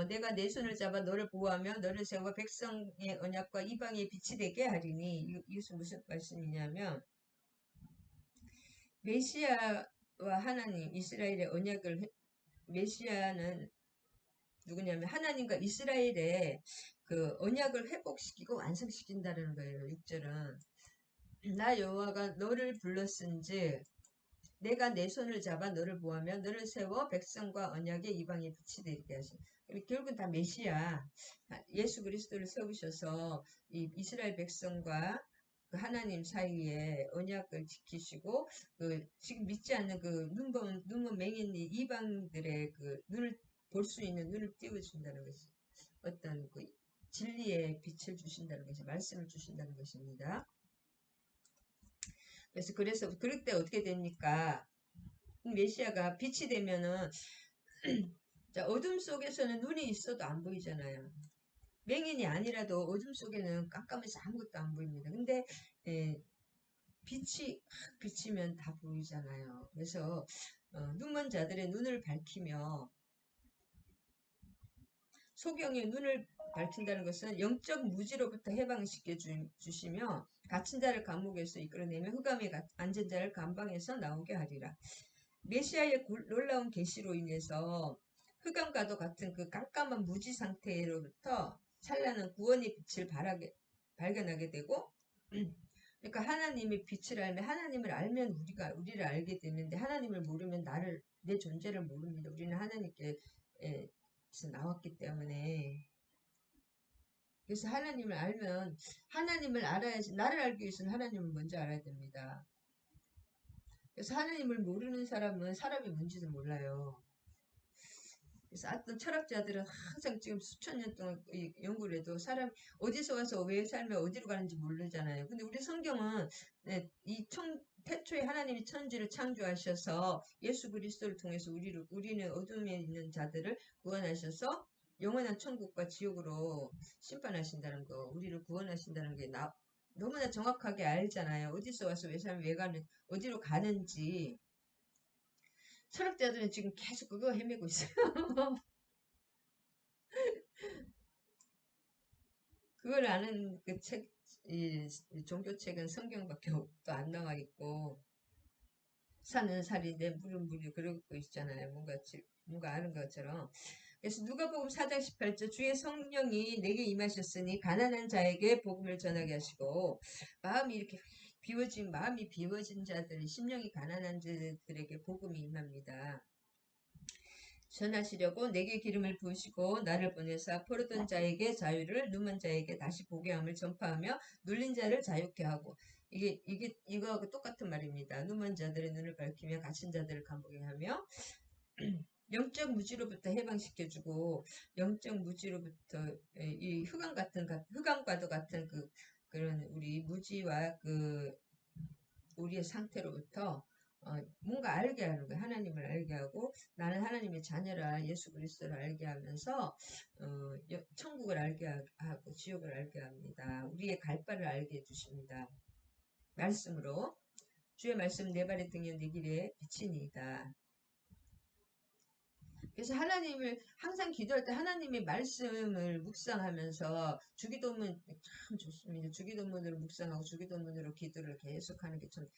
내가 내 손을 잡아 너를 보호하며 너를 세워 백성의 언약과 이방의 빛이 되게 하리니 이것은 무슨 말씀이냐면 메시아와 하나님 이스라엘의 언약을 메시아는 누구냐면 하나님과 이스라엘의 언약을 회복시키고 완성시킨다는 거예요. 6절은 나 여호와가 너를 불렀은지 내가 내 손을 잡아 너를 보호하며 너를 세워 백성과 언약의 이방의 빛이 되게 하신. 결국은 다 메시아 예수 그리스도를 세우셔서 이 이스라엘 백성과 하나님 사이에 언약을 지키시고 지금 믿지 않는 눈먼 맹인이 이방들의 눈을 볼 수 있는 눈을 띄워준다는 것이 어떤 그 진리의 빛을 주신다는 것이 말씀을 주신다는 것입니다. 그래서 그럴 때 어떻게 됩니까? 메시아가 빛이 되면은 자, 어둠 속에서는 눈이 있어도 안 보이잖아요. 맹인이 아니라도 어둠 속에는 깜깜해서 아무것도 안 보입니다. 근데 빛이 확 비치면 다 보이잖아요. 그래서 눈먼 자들의 눈을 밝히며 소경의 눈을 밝힌다는 것은 영적 무지로부터 해방시켜 주시며 갇힌 자를 감옥에서 이끌어내며 흑암에 앉은 자를 감방에서 나오게 하리라. 메시아의 놀라운 계시로 인해서 흑암과도 같은 그 깜깜한 무지 상태로부터 찬란한 구원의 빛을 발견하게 되고 그러니까 하나님의 빛을 알면 하나님을 알면 우리를 알게 되는데 하나님을 모르면 내 존재를 모릅니다. 우리는 하나님께서 나왔기 때문에 그래서 하나님을 알면 하나님을 알아야지 나를 알기 위해서는 하나님을 먼저 알아야 됩니다. 그래서 하나님을 모르는 사람은 사람이 뭔지도 몰라요. 그래서 어떤 철학자들은 항상 지금 수천 년 동안 연구를 해도 사람 어디서 와서 왜 살며 어디로 가는지 모르잖아요. 근데 우리 성경은 태초에 하나님이 천지를 창조하셔서 예수 그리스도를 통해서 우리는 어둠에 있는 자들을 구원하셔서 영원한 천국과 지옥으로 심판하신다는 거, 우리를 구원하신다는 게 너무나 정확하게 알잖아요. 어디서 와서 왜 살면 어디로 가는지. 철학자들은 지금 계속 그거 헤매고 있어요. 그걸 아는 이 종교책은 성경밖에 또 안 나와 있고, 산은 살인데 물은 물이 그러고 있잖아요. 뭔가 아는 것처럼. 그래서 누가복음 4장 18절 주의 성령이 내게 임하셨으니 가난한 자에게 복음을 전하게 하시고 마음이 비워진 자들, 심령이 가난한 자들에게 복음이 임합니다. 전하시려고 내게 기름을 부으시고 나를 보내사 포르던 자에게 자유를 눈먼 자에게 다시 보게 함을 전파하며 눌린 자를 자유케 하고 이거하고 똑같은 말입니다. 눈먼 자들의 눈을 밝히며 갇힌 자들을 감보게 하며 영적 무지로부터 해방시켜주고 영적 무지로부터 이 흑암과도 같은 그런 우리 무지와 우리의 상태로부터 뭔가 알게 하는 거예요. 하나님을 알게 하고 나는 하나님의 자녀라 예수 그리스도를 알게 하면서 천국을 알게 하고 지옥을 알게 합니다. 우리의 갈 바를 알게 해주십니다. 말씀으로 주의 말씀 내 발의 등이요 내 길에 빛이니이다. 그래서 하나님을 항상 기도할 때 하나님의 말씀을 묵상하면서 주기도문 참 좋습니다. 주기도문으로 묵상하고 주기도문으로 기도를 계속하는 게 참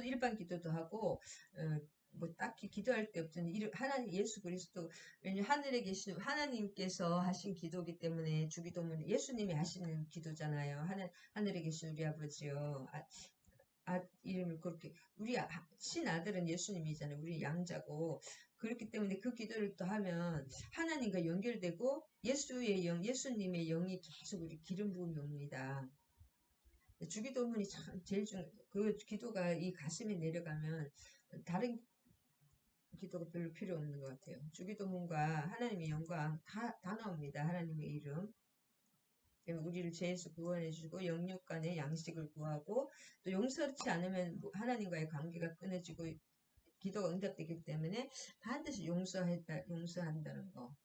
일반 기도도 하고 뭐 딱히 기도할 때 없더니 하나님 예수 그리스도 왜냐면 하늘에 계신 하나님께서 하신 기도기 때문에 주기도문 예수님이 하시는 기도잖아요. 하늘에 계신 우리 아버지요. 이름을 그렇게 우리 신아들은 예수님이잖아요. 우리 양자고 그렇기 때문에 그 기도를 또 하면 하나님과 연결되고 예수님의 영이 계속 우리 기름 부음이 옵니다. 주기도문이 참 제일 그 기도가 이 가슴에 내려가면 다른 기도가 별로 필요 없는 것 같아요. 주기도문과 하나님의 영광 다 나옵니다. 하나님의 이름. 우리를 죄에서 구원해주고 영육 간의 양식을 구하고 또 용서치 않으면 하나님과의 관계가 끊어지고 기도가 응답되기 때문에 반드시 용서한다는 거.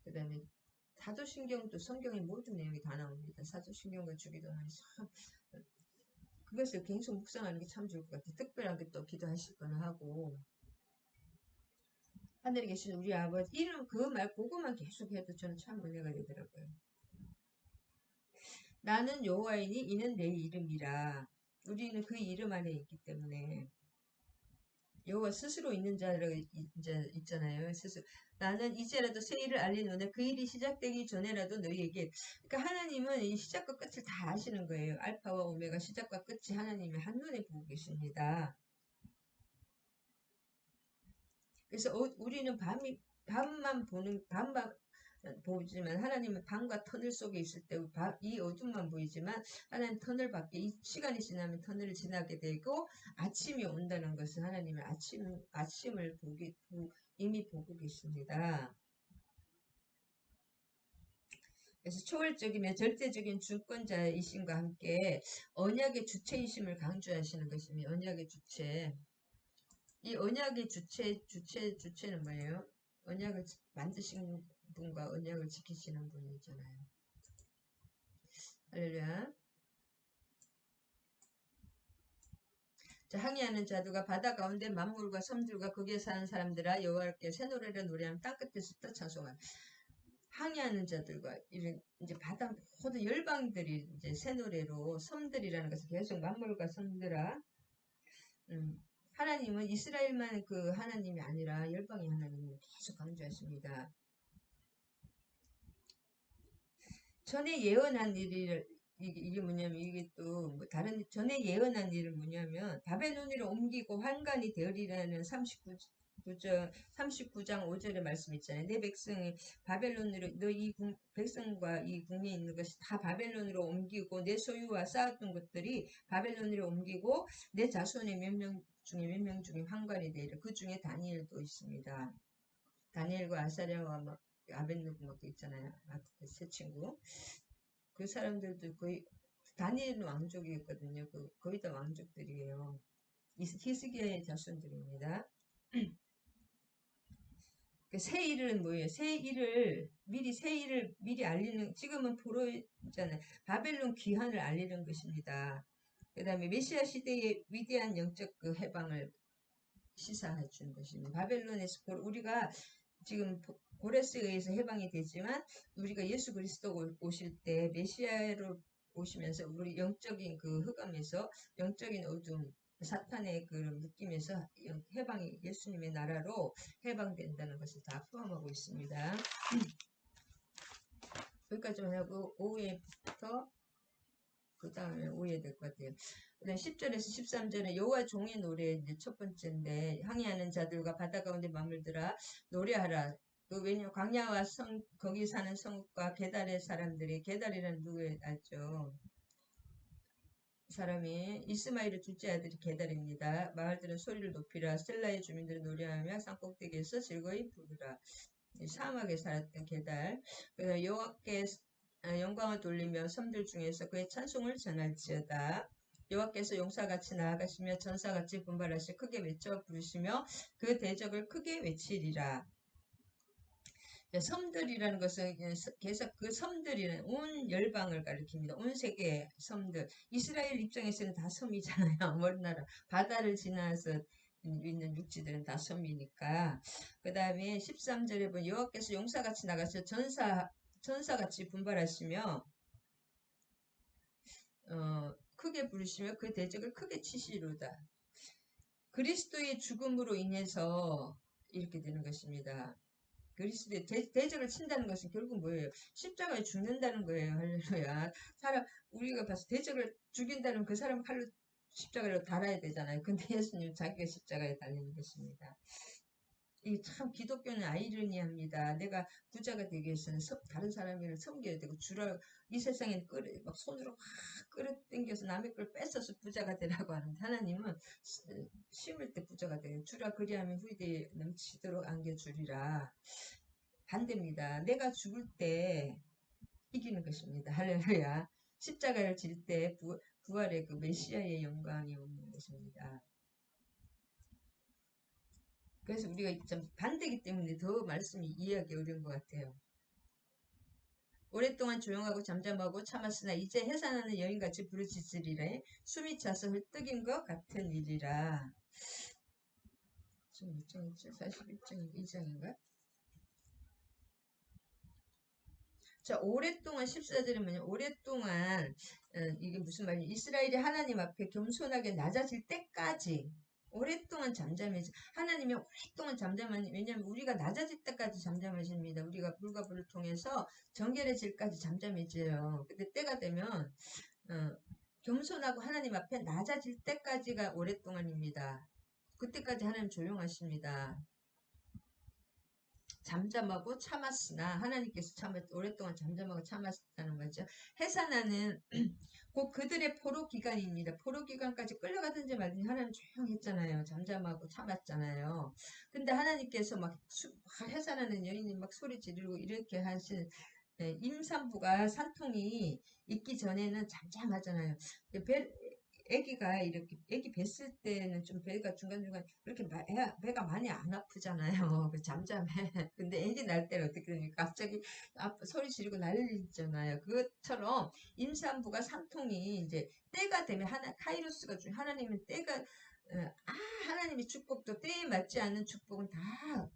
그 다음에 사도신경도 성경의 모든 내용이 다 나옵니다. 사도신경과 주기도문이 참 그것을 계속 묵상하는 게 참 좋을 것 같아요. 특별하게 또 기도하실 거나 하고 하늘에 계신 우리 아버지 이름 그거만 계속 해도 저는 참 은혜가 되더라고요. 나는 여호와이니 이는 내 이름이라. 우리는 그 이름 안에 있기 때문에 여호와 스스로 있는 자가 이제 있잖아요. 스스로 나는 이제라도 새 일을 알리노니 그 일이 시작되기 전에라도 너희에게 그러니까 하나님은 이 시작과 끝을 다 아시는 거예요. 알파와 오메가 시작과 끝이 하나님이 한눈에 보고 계십니다. 그래서 우리는 밤만 보지만 하나님은 밤과 터널 속에 있을 때 이 어둠만 보이지만 하나님 터널 밖에 이 시간이 지나면 터널을 지나게 되고 아침이 온다는 것은 하나님의 아침을 이미 보고 계십니다. 그래서 초월적이며 절대적인 주권자이심과 함께 언약의 주체이심을 강조하시는 것입니다. 언약의 주체. 이 언약의 주체는 뭐예요? 언약을 만드신 분과 언약을 지키시는 분이잖아요. 할렐루야. 자, 항해하는 자두가 바다 가운데 만물과 섬들과 거기에 사는 사람들아 여호와께 새 노래를 노래하면 땅끝에서 또 찬송하라. 항해하는 자들과 이제 바다 모든 열방들이 이제 새 노래로 섬들이라는 것을 계속 만물과 섬들아. 하나님은 이스라엘만 그 하나님이 아니라 열방의 하나님을 계속 강조하십니다. 전에 예언한 일을 이게 뭐냐면 이게 또 뭐 다른 전에 예언한 일은 뭐냐면 바벨론으로 옮기고 환관이 되리라는 39장 5절의 말씀 있잖아요. 내 백성이 바벨론으로 너 이 백성과 이 국내에 있는 것이 다 바벨론으로 옮기고 내 소유와 쌓았던 것들이 바벨론으로 옮기고 내 자손의 몇 명 중에 환관이 되리라. 그 중에 다니엘도 있습니다. 다니엘과 아사랴와 막 아벤누고 막 있잖아요. 세 친구. 그 사람들도 거의 다니엘은 왕족이었거든요. 거의 다 왕족들이에요. 히스기야의 자손들입니다. 새 일은 뭐예요? 새 일을 미리 알리는, 지금은 포로잖아요. 바벨론 귀환을 알리는 것입니다. 그 다음에 메시아 시대의 위대한 영적 그 해방을 시사해 준 것입니다. 바벨론에서 우리가 지금 고레스에 의해서 해방이 되지만 우리가 예수 그리스도 오실 때 메시아로 오시면서 우리 영적인 그 흑암에서 영적인 어둠 사탄의 그 묶임에서 해방이 예수님의 나라로 해방된다는 것을 다 포함하고 있습니다. 여기까지만 하고 오후에부터 그 다음에 오후에 될 것 같아요. 10절에서 13절에 여호와 종의 노래 이제 첫 번째인데 항해하는 자들과 바다 가운데 만물들아 노래하라. 왜냐면 광야와 거기 사는 성과 게달의 사람들이 게달이라는 누구에 알죠? 사람이 이스마엘의 둘째 아들이 게달입니다. 마을들은 소리를 높이라. 셀라의 주민들은 노래하며 산꼭대기에서 즐거이 부르라. 사막에 살았던 게달. 그래서 여호와께 영광을 돌리며 섬들 중에서 그의 찬송을 전할지어다. 여호와께서 용사같이 나아가시며 전사같이 분발하시 크게 외쳐 부르시며 그 대적을 크게 외치리라. 섬들이라는 것은 계속 그 섬들이는 온 열방을 가리킵니다. 온 세계의 섬들. 이스라엘 입장에서는 다 섬이잖아요. 먼 나라. 바다를 지나서 있는 육지들은 다 섬이니까. 그 다음에 13절에 보면 여호와께서 용사같이 나가서 전사같이 분발하시며 크게 부르시며 그 대적을 크게 치시로다. 그리스도의 죽음으로 인해서 이렇게 되는 것입니다. 그리스도의 대적을 친다는 것은 결국 뭐예요? 십자가에 죽는다는 거예요. 할렐루야. 우리가 봐서 대적을 죽인다는 그 사람 칼로 십자가로 달아야 되잖아요. 근데 예수님 자기가 십자가에 달리는 것입니다. 이 참 기독교는 아이러니합니다. 내가 부자가 되기 위해서는 다른 사람을 섬겨야 되고 이 세상에 막 손으로 막 끌어당겨서 남의 걸 뺏어서 부자가 되라고 하는데 하나님은 심을 때 부자가 되고 주라 그리하면 후일에 넘치도록 안겨주리라. 반대입니다. 내가 죽을 때 이기는 것입니다. 할렐루야. 십자가를 질 때 부활의 그 메시아의 영광이 오는 것입니다. 그래서 우리가 좀 반대이기 때문에 더 말씀이 이해하기 어려운 것 같아요. 오랫동안 조용하고 잠잠하고 참았으나 이제 해산하는 여인같이 부르짖으리라. 숨이 차서 헐떡인 것 같은 일이라. 지금 몇 장이죠? 41장인가? 자, 오랫동안 14절에 뭐냐? 오랫동안 이게 무슨 말이냐? 이스라엘이 하나님 앞에 겸손하게 낮아질 때까지 오랫동안 잠잠해지. 하나님이 오랫동안 잠잠하니 왜냐하면 우리가 낮아질 때까지 잠잠하십니다. 우리가 물과 불을 통해서 정결해질까지 잠잠해져요. 근데 때가 되면 겸손하고 하나님 앞에 낮아질 때까지가 오랫동안입니다. 그때까지 하나님 조용하십니다. 잠잠하고 참았으나 하나님께서 오랫동안 잠잠하고 참았다는 거죠. 해산하는 곧 그들의 포로 기간입니다. 포로 기간까지 끌려가든지 말든지 하나님 조용했잖아요. 잠잠하고 참았잖아요. 근데 하나님께서 막 해산하는 여인이 막 소리 지르고 이렇게 하시는 임산부가 산통이 있기 전에는 잠잠하잖아요. 배, 아기가 이렇게 아기 뱄을 때는 좀 배가 중간중간 그렇게 배가 많이 안 아프잖아요. 그 잠잠해. 근데 아기 낳을 때는 어떻게 됩니까? 갑자기 소리 지르고 난리잖아요. 그것처럼 임산부가 산통이 이제 때가 되면 카이로스가 하나님은 때가 하나님의 축복도 때에 맞지 않는 축복은 다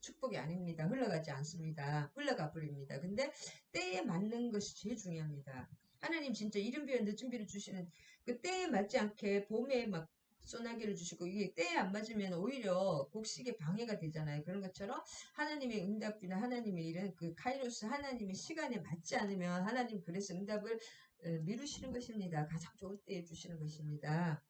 축복이 아닙니다. 흘러가지 않습니다. 흘러가 버립니다. 근데 때에 맞는 것이 제일 중요합니다. 하나님 진짜 이른 비와 늦은 비를 주시는 그 때에 맞지 않게 봄에 막 소나기를 주시고 이게 때에 안 맞으면 오히려 곡식에 방해가 되잖아요. 그런 것처럼 하나님의 응답이나 하나님의 일은 그 카이로스 하나님의 시간에 맞지 않으면 하나님 그래서 응답을 미루시는 것입니다. 가장 좋은 때에 주시는 것입니다.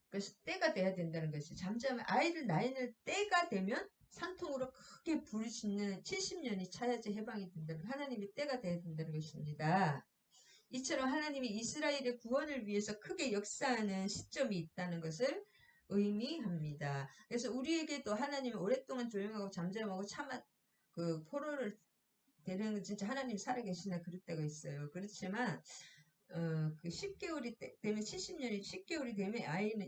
그래서 때가 돼야 된다는 것이 잠잠한 아이를 낳을 때가 되면 산통으로 크게 부르짖는 70년이 차야지 해방이 된다는 하나님의 때가 돼야 된다는 것입니다. 이처럼 하나님이 이스라엘의 구원을 위해서 크게 역사하는 시점이 있다는 것을 의미합니다. 그래서 우리에게도 하나님이 오랫동안 조용하고 잠잠하고 참아 그 포로를 되는 진짜 하나님 살아계시나 그럴 때가 있어요. 그렇지만 그 10개월이 되면 70년이 10개월이 되면 아이는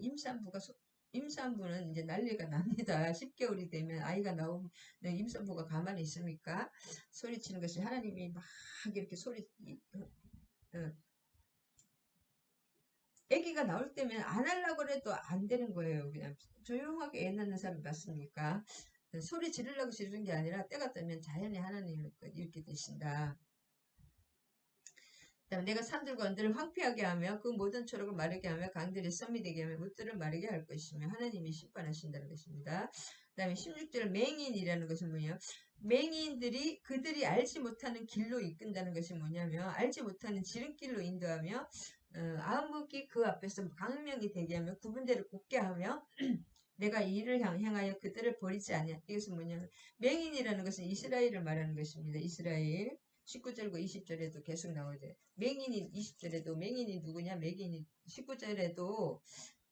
임산부는 이제 난리가 납니다. 10개월이 되면 아이가 나오면 임산부가 가만히 있습니까? 소리치는 것이 하나님이 막 이렇게 어, 아기가 나올 때면 안 하려고 해도 안 되는 거예요. 그냥 조용하게 애 낳는 사람이 맞습니까? 소리 지르려고 지르는 게 아니라 때가 되면 자연히 하나님이 이렇게 되신다. 그다음에 내가 산들과 언들을 황폐하게 하며 그 모든 초록을 마르게 하며 강들이 썸이 되게 하며 묻들을 마르게 할 것이며 하나님이 심판하신다는 것입니다. 그다음에 16절 맹인이라는 것은 뭐냐? 맹인들이 그들이 알지 못하는 길로 이끈다는 것이 뭐냐면 알지 못하는 지름길로 인도하며 암흑이 그 앞에서 광명이 되게 하며 구분대를 곱게 하며 내가 이를 향하여 그들을 버리지 않냐. 이것은 뭐냐면 맹인이라는 것은 이스라엘을 말하는 것입니다. 이스라엘 19절과 20절에도 계속 나오죠. 맹인이 20절에도 맹인이 누구냐? 맹인이 19절에도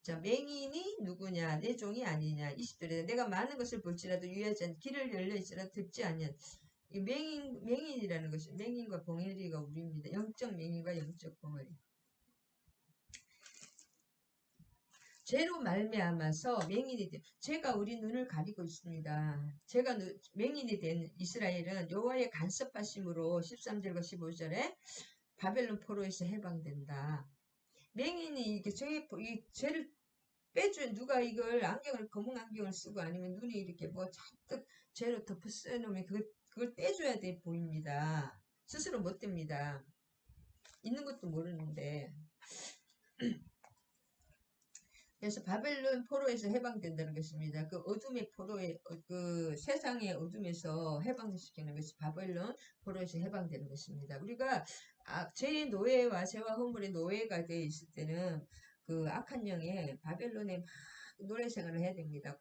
자 맹인이 누구냐? 내 종이 아니냐? 20절에 내가 많은 것을 볼지라도 유의하지 않 길을 열려 있으라 듣지 않냐? 이 맹인이라는 것이 맹인과 봉해리가 우리입니다. 영적 맹인과 영적 봉해리. 죄로 말미암아서 맹인이 된 죄가 우리 눈을 가리고 있습니다. 제가 맹인이 된 이스라엘은 여호와의 간섭하심으로 13절과 15절에 바벨론 포로에서 해방된다. 맹인이 이게 이 죄를 빼줘 누가 이걸 검은 안경을 쓰고 아니면 눈이 이렇게 뭐 잔뜩 죄로 덮어 쓰놓으면 그걸 떼줘야 돼 보입니다. 스스로 못 뗍니다. 있는 것도 모르는데. 그래서 바벨론 포로에서 해방된다는 것입니다. 그 어둠의 그 세상의 어둠에서 해방시키는 것이 바벨론 포로에서 해방되는 것입니다. 우리가 죄의 노예와 죄와 허물의 노예가 되어 있을 때는 그 악한 영에 바벨론에 막 노래 생활을 해야 됩니다.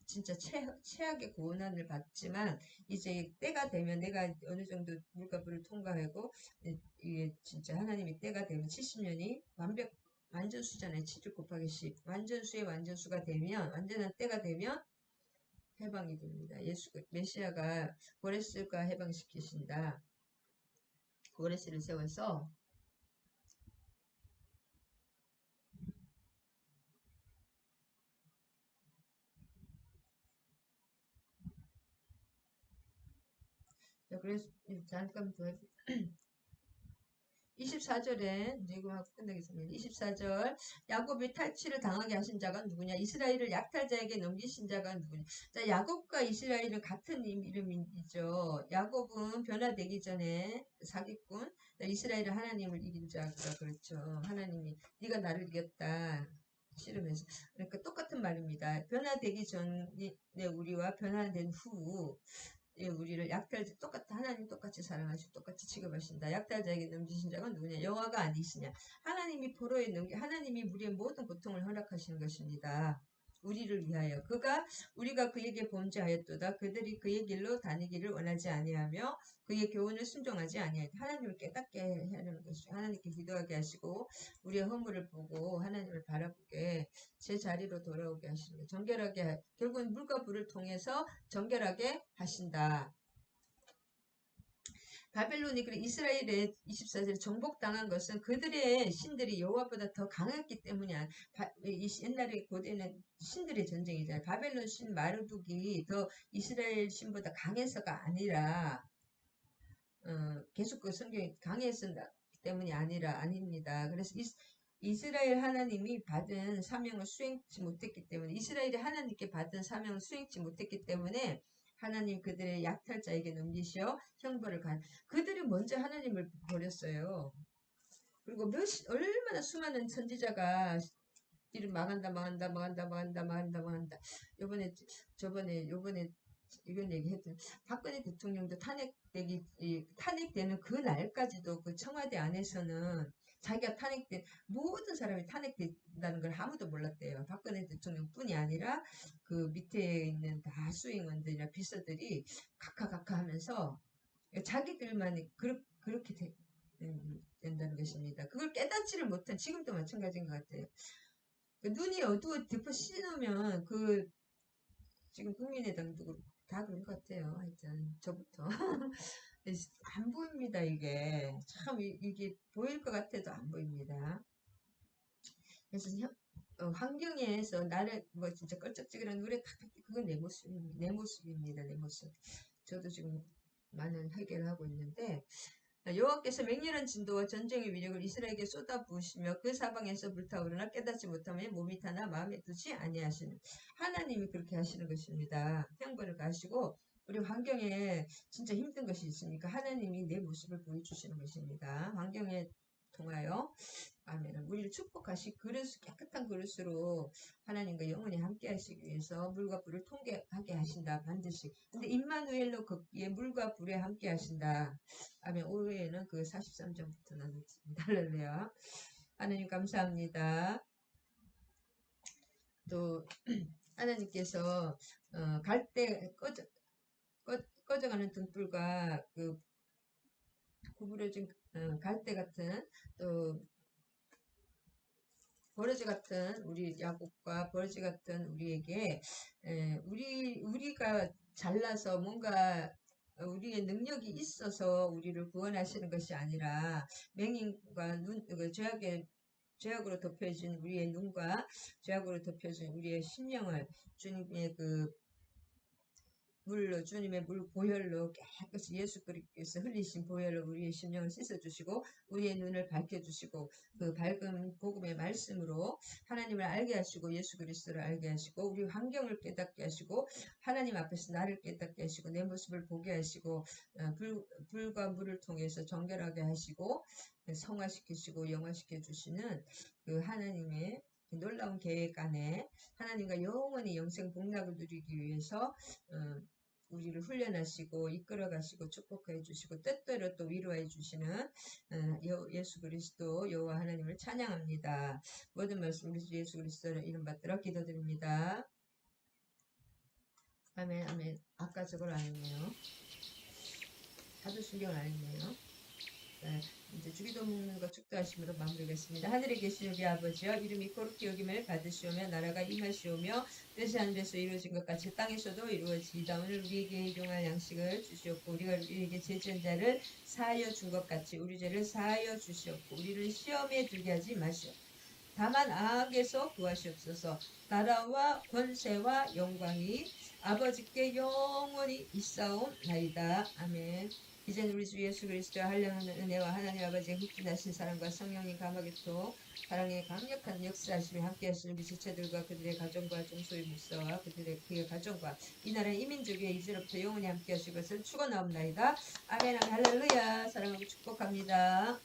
진짜 최악의 고난을 받지만 이제 때가 되면 내가 어느 정도 물과 불을 통과하고 이게 진짜 하나님의 때가 되면 70년이 완전수잖아요. 7 곱하기 10. 완전수의 완전수가 되면, 완전한 때가 되면 해방이 됩니다. 메시아가 고레스가 해방시키신다. 고레스를 세워서 그래서 잠깐 더 24절에 이거 하고 끝내겠습니다. 24절 야곱이 탈취를 당하게 하신 자가 누구냐? 이스라엘을 약탈자에게 넘기신 자가 누구냐? 자, 야곱과 이스라엘은 같은 이름이죠. 야곱은 변화되기 전에 사기꾼, 이스라엘은 하나님을 이긴 자가 그렇죠. 하나님이 네가 나를 이겼다. 싫으면서 그러니까 똑같은 말입니다. 변화되기 전에 우리와 변화된 후 예, 우리를 하나님 똑같이 사랑하시고 똑같이 취급하신다. 약탈자에게 넘기신 자가 누구냐? 여호와가 아니시냐? 하나님이 우리의 모든 고통을 허락하시는 것입니다. 우리를 위하여 우리가 그에게 범죄하였도다. 그들이 그의 길로 다니기를 원하지 아니하며 그의 교훈을 순종하지 아니하여 하나님을 깨닫게 하는 것이죠. 하나님께 기도하게 하시고 우리의 허물을 보고 하나님을 바라보게 제 자리로 돌아오게 하시는 거예요. 결국은 물과 불을 통해서 정결하게 하신다. 바벨론이 그 이스라엘에 24세기 정복당한 것은 그들의 신들이 여호와보다 더 강했기 때문이야. 옛날에 고대는 신들의 전쟁이잖아요. 바벨론 신 마르둑이 더 이스라엘 신보다 강해서가 아니라 계속 그 성경이 강해서 때문이 아닙니다. 그래서 이스라엘 하나님이 받은 사명을 수행치 못했기 때문에 이스라엘이 하나님께 받은 사명을 수행치 못했기 때문에 하나님 그들의 약탈자에게 넘기시어 형벌을 그들이 먼저 하나님을 버렸어요. 그리고 얼마나 수많은 선지자가 이를 망한다. 요번에 이런 얘기했던 박근혜 대통령도 탄핵되는 그 날까지도 그 청와대 안에서는 자기가 모든 사람이 탄핵된다는 걸 아무도 몰랐대요. 박근혜 대통령뿐이 아니라 그 밑에 있는 다 수행원들이나 비서들이 각하 하면서 자기들만이 그렇게 된다는 것입니다. 그걸 깨닫지를 못한 지금도 마찬가지인 것 같아요. 눈이 어두워 덮어 씌우면 지금 국민의당도 다 그런 것 같아요. 하여튼 저부터 안 보입니다. 이게 참 이게 보일 것 같아도 안 보입니다. 그래서 환경에서 나를 뭐 진짜 껄쩍지근한 노래 그건 내 모습입니다. 내 모습. 저도 지금 많은 해결을 하고 있는데 여호와께서 맹렬한 진도와 전쟁의 위력을 이스라엘에게 쏟아부으시며 그 사방에서 불타오르나 깨닫지 못하면 몸이 타나 마음에 두지 아니하시는 하나님이 그렇게 하시는 것입니다. 형벌을 가시고 우리 환경에 진짜 힘든 것이 있으니까 하나님이 내 모습을 보여주시는 것입니다. 환경에 통하여 아멘. 우리를 축복하시 깨끗한 그릇으로 하나님과 영원히 함께 하시기 위해서 물과 불을 통하게 하신다. 반드시. 근데 임마누엘로 걷기에 물과 불에 함께 하신다. 아멘. 오후에는 그 43절부터 나누겠습니다. 할렐루야. 하나님 감사합니다. 또 하나님께서 갈 때 꺼져가는 등불과 그 구부러진 갈대 같은 또 버러지 같은 우리 야곱과 버러지 같은 우리에게 우리가 잘나서 뭔가 우리의 능력이 있어서 우리를 구원하시는 것이 아니라 맹인과 죄악으로 덮여진 우리의 눈과 죄악으로 덮여진 우리의 심령을 주님의 주님의 물 보혈로 깨끗이 예수 그리스도께서 흘리신 보혈로 우리의 심령을 씻어주시고 우리의 눈을 밝혀주시고 그 밝은 복음의 말씀으로 하나님을 알게 하시고 예수 그리스도를 알게 하시고 우리 환경을 깨닫게 하시고 하나님 앞에서 나를 깨닫게 하시고 내 모습을 보게 하시고 불과 물을 통해서 정결하게 하시고 성화시키시고 영화시켜 주시는 그 하나님의 놀라운 계획 안에 하나님과 영원히 영생 복락을 누리기 위해서 우리를 훈련하시고 이끌어가시고 축복해 주시고 뜻대로 또 위로해 주시는 예수 그리스도 여호와 하나님을 찬양합니다. 모든 말씀 우리 주 예수 그리스도를 이름 받들어 기도드립니다. 아멘 아멘. 아까 저걸 안 했네요. 하도 신경을 안 했네요. 네, 이제 주기도 먹는 것 축도하심으로 마무리하겠습니다. 하늘에 계신 우리 아버지여 이름이 거룩히 여김을 받으시오며 나라가 임하시오며 뜻이 하늘에서 이루어진 것 같이 땅에서도 이루어지이다. 오늘 우리에게 일용할 양식을 주시옵고 우리가 우리에게 죄지은 자를 사하여 준 것 같이 우리 죄를 사하여 주시옵고 우리를 시험에 들게 하지 마시옵고 다만 악에서 구하시옵소서. 나라와 권세와 영광이 아버지께 영원히 있사옵나이다. 아멘. 이제는 우리 주 예수 그리스도의 한량한 은혜와 하나님 아버지의 흑진하신 사랑과 성령님 감화교통 사랑의 강력한 역사하심이 함께 하시는 우리 지체들과 그들의 가정과 종소의 목사와 그의 가정과 이 나라의 이민족 위에 이제로부터 영원히 함께 하실 것을 축원하옵나이다. 아멘. 할렐루야. 사랑하고 축복합니다.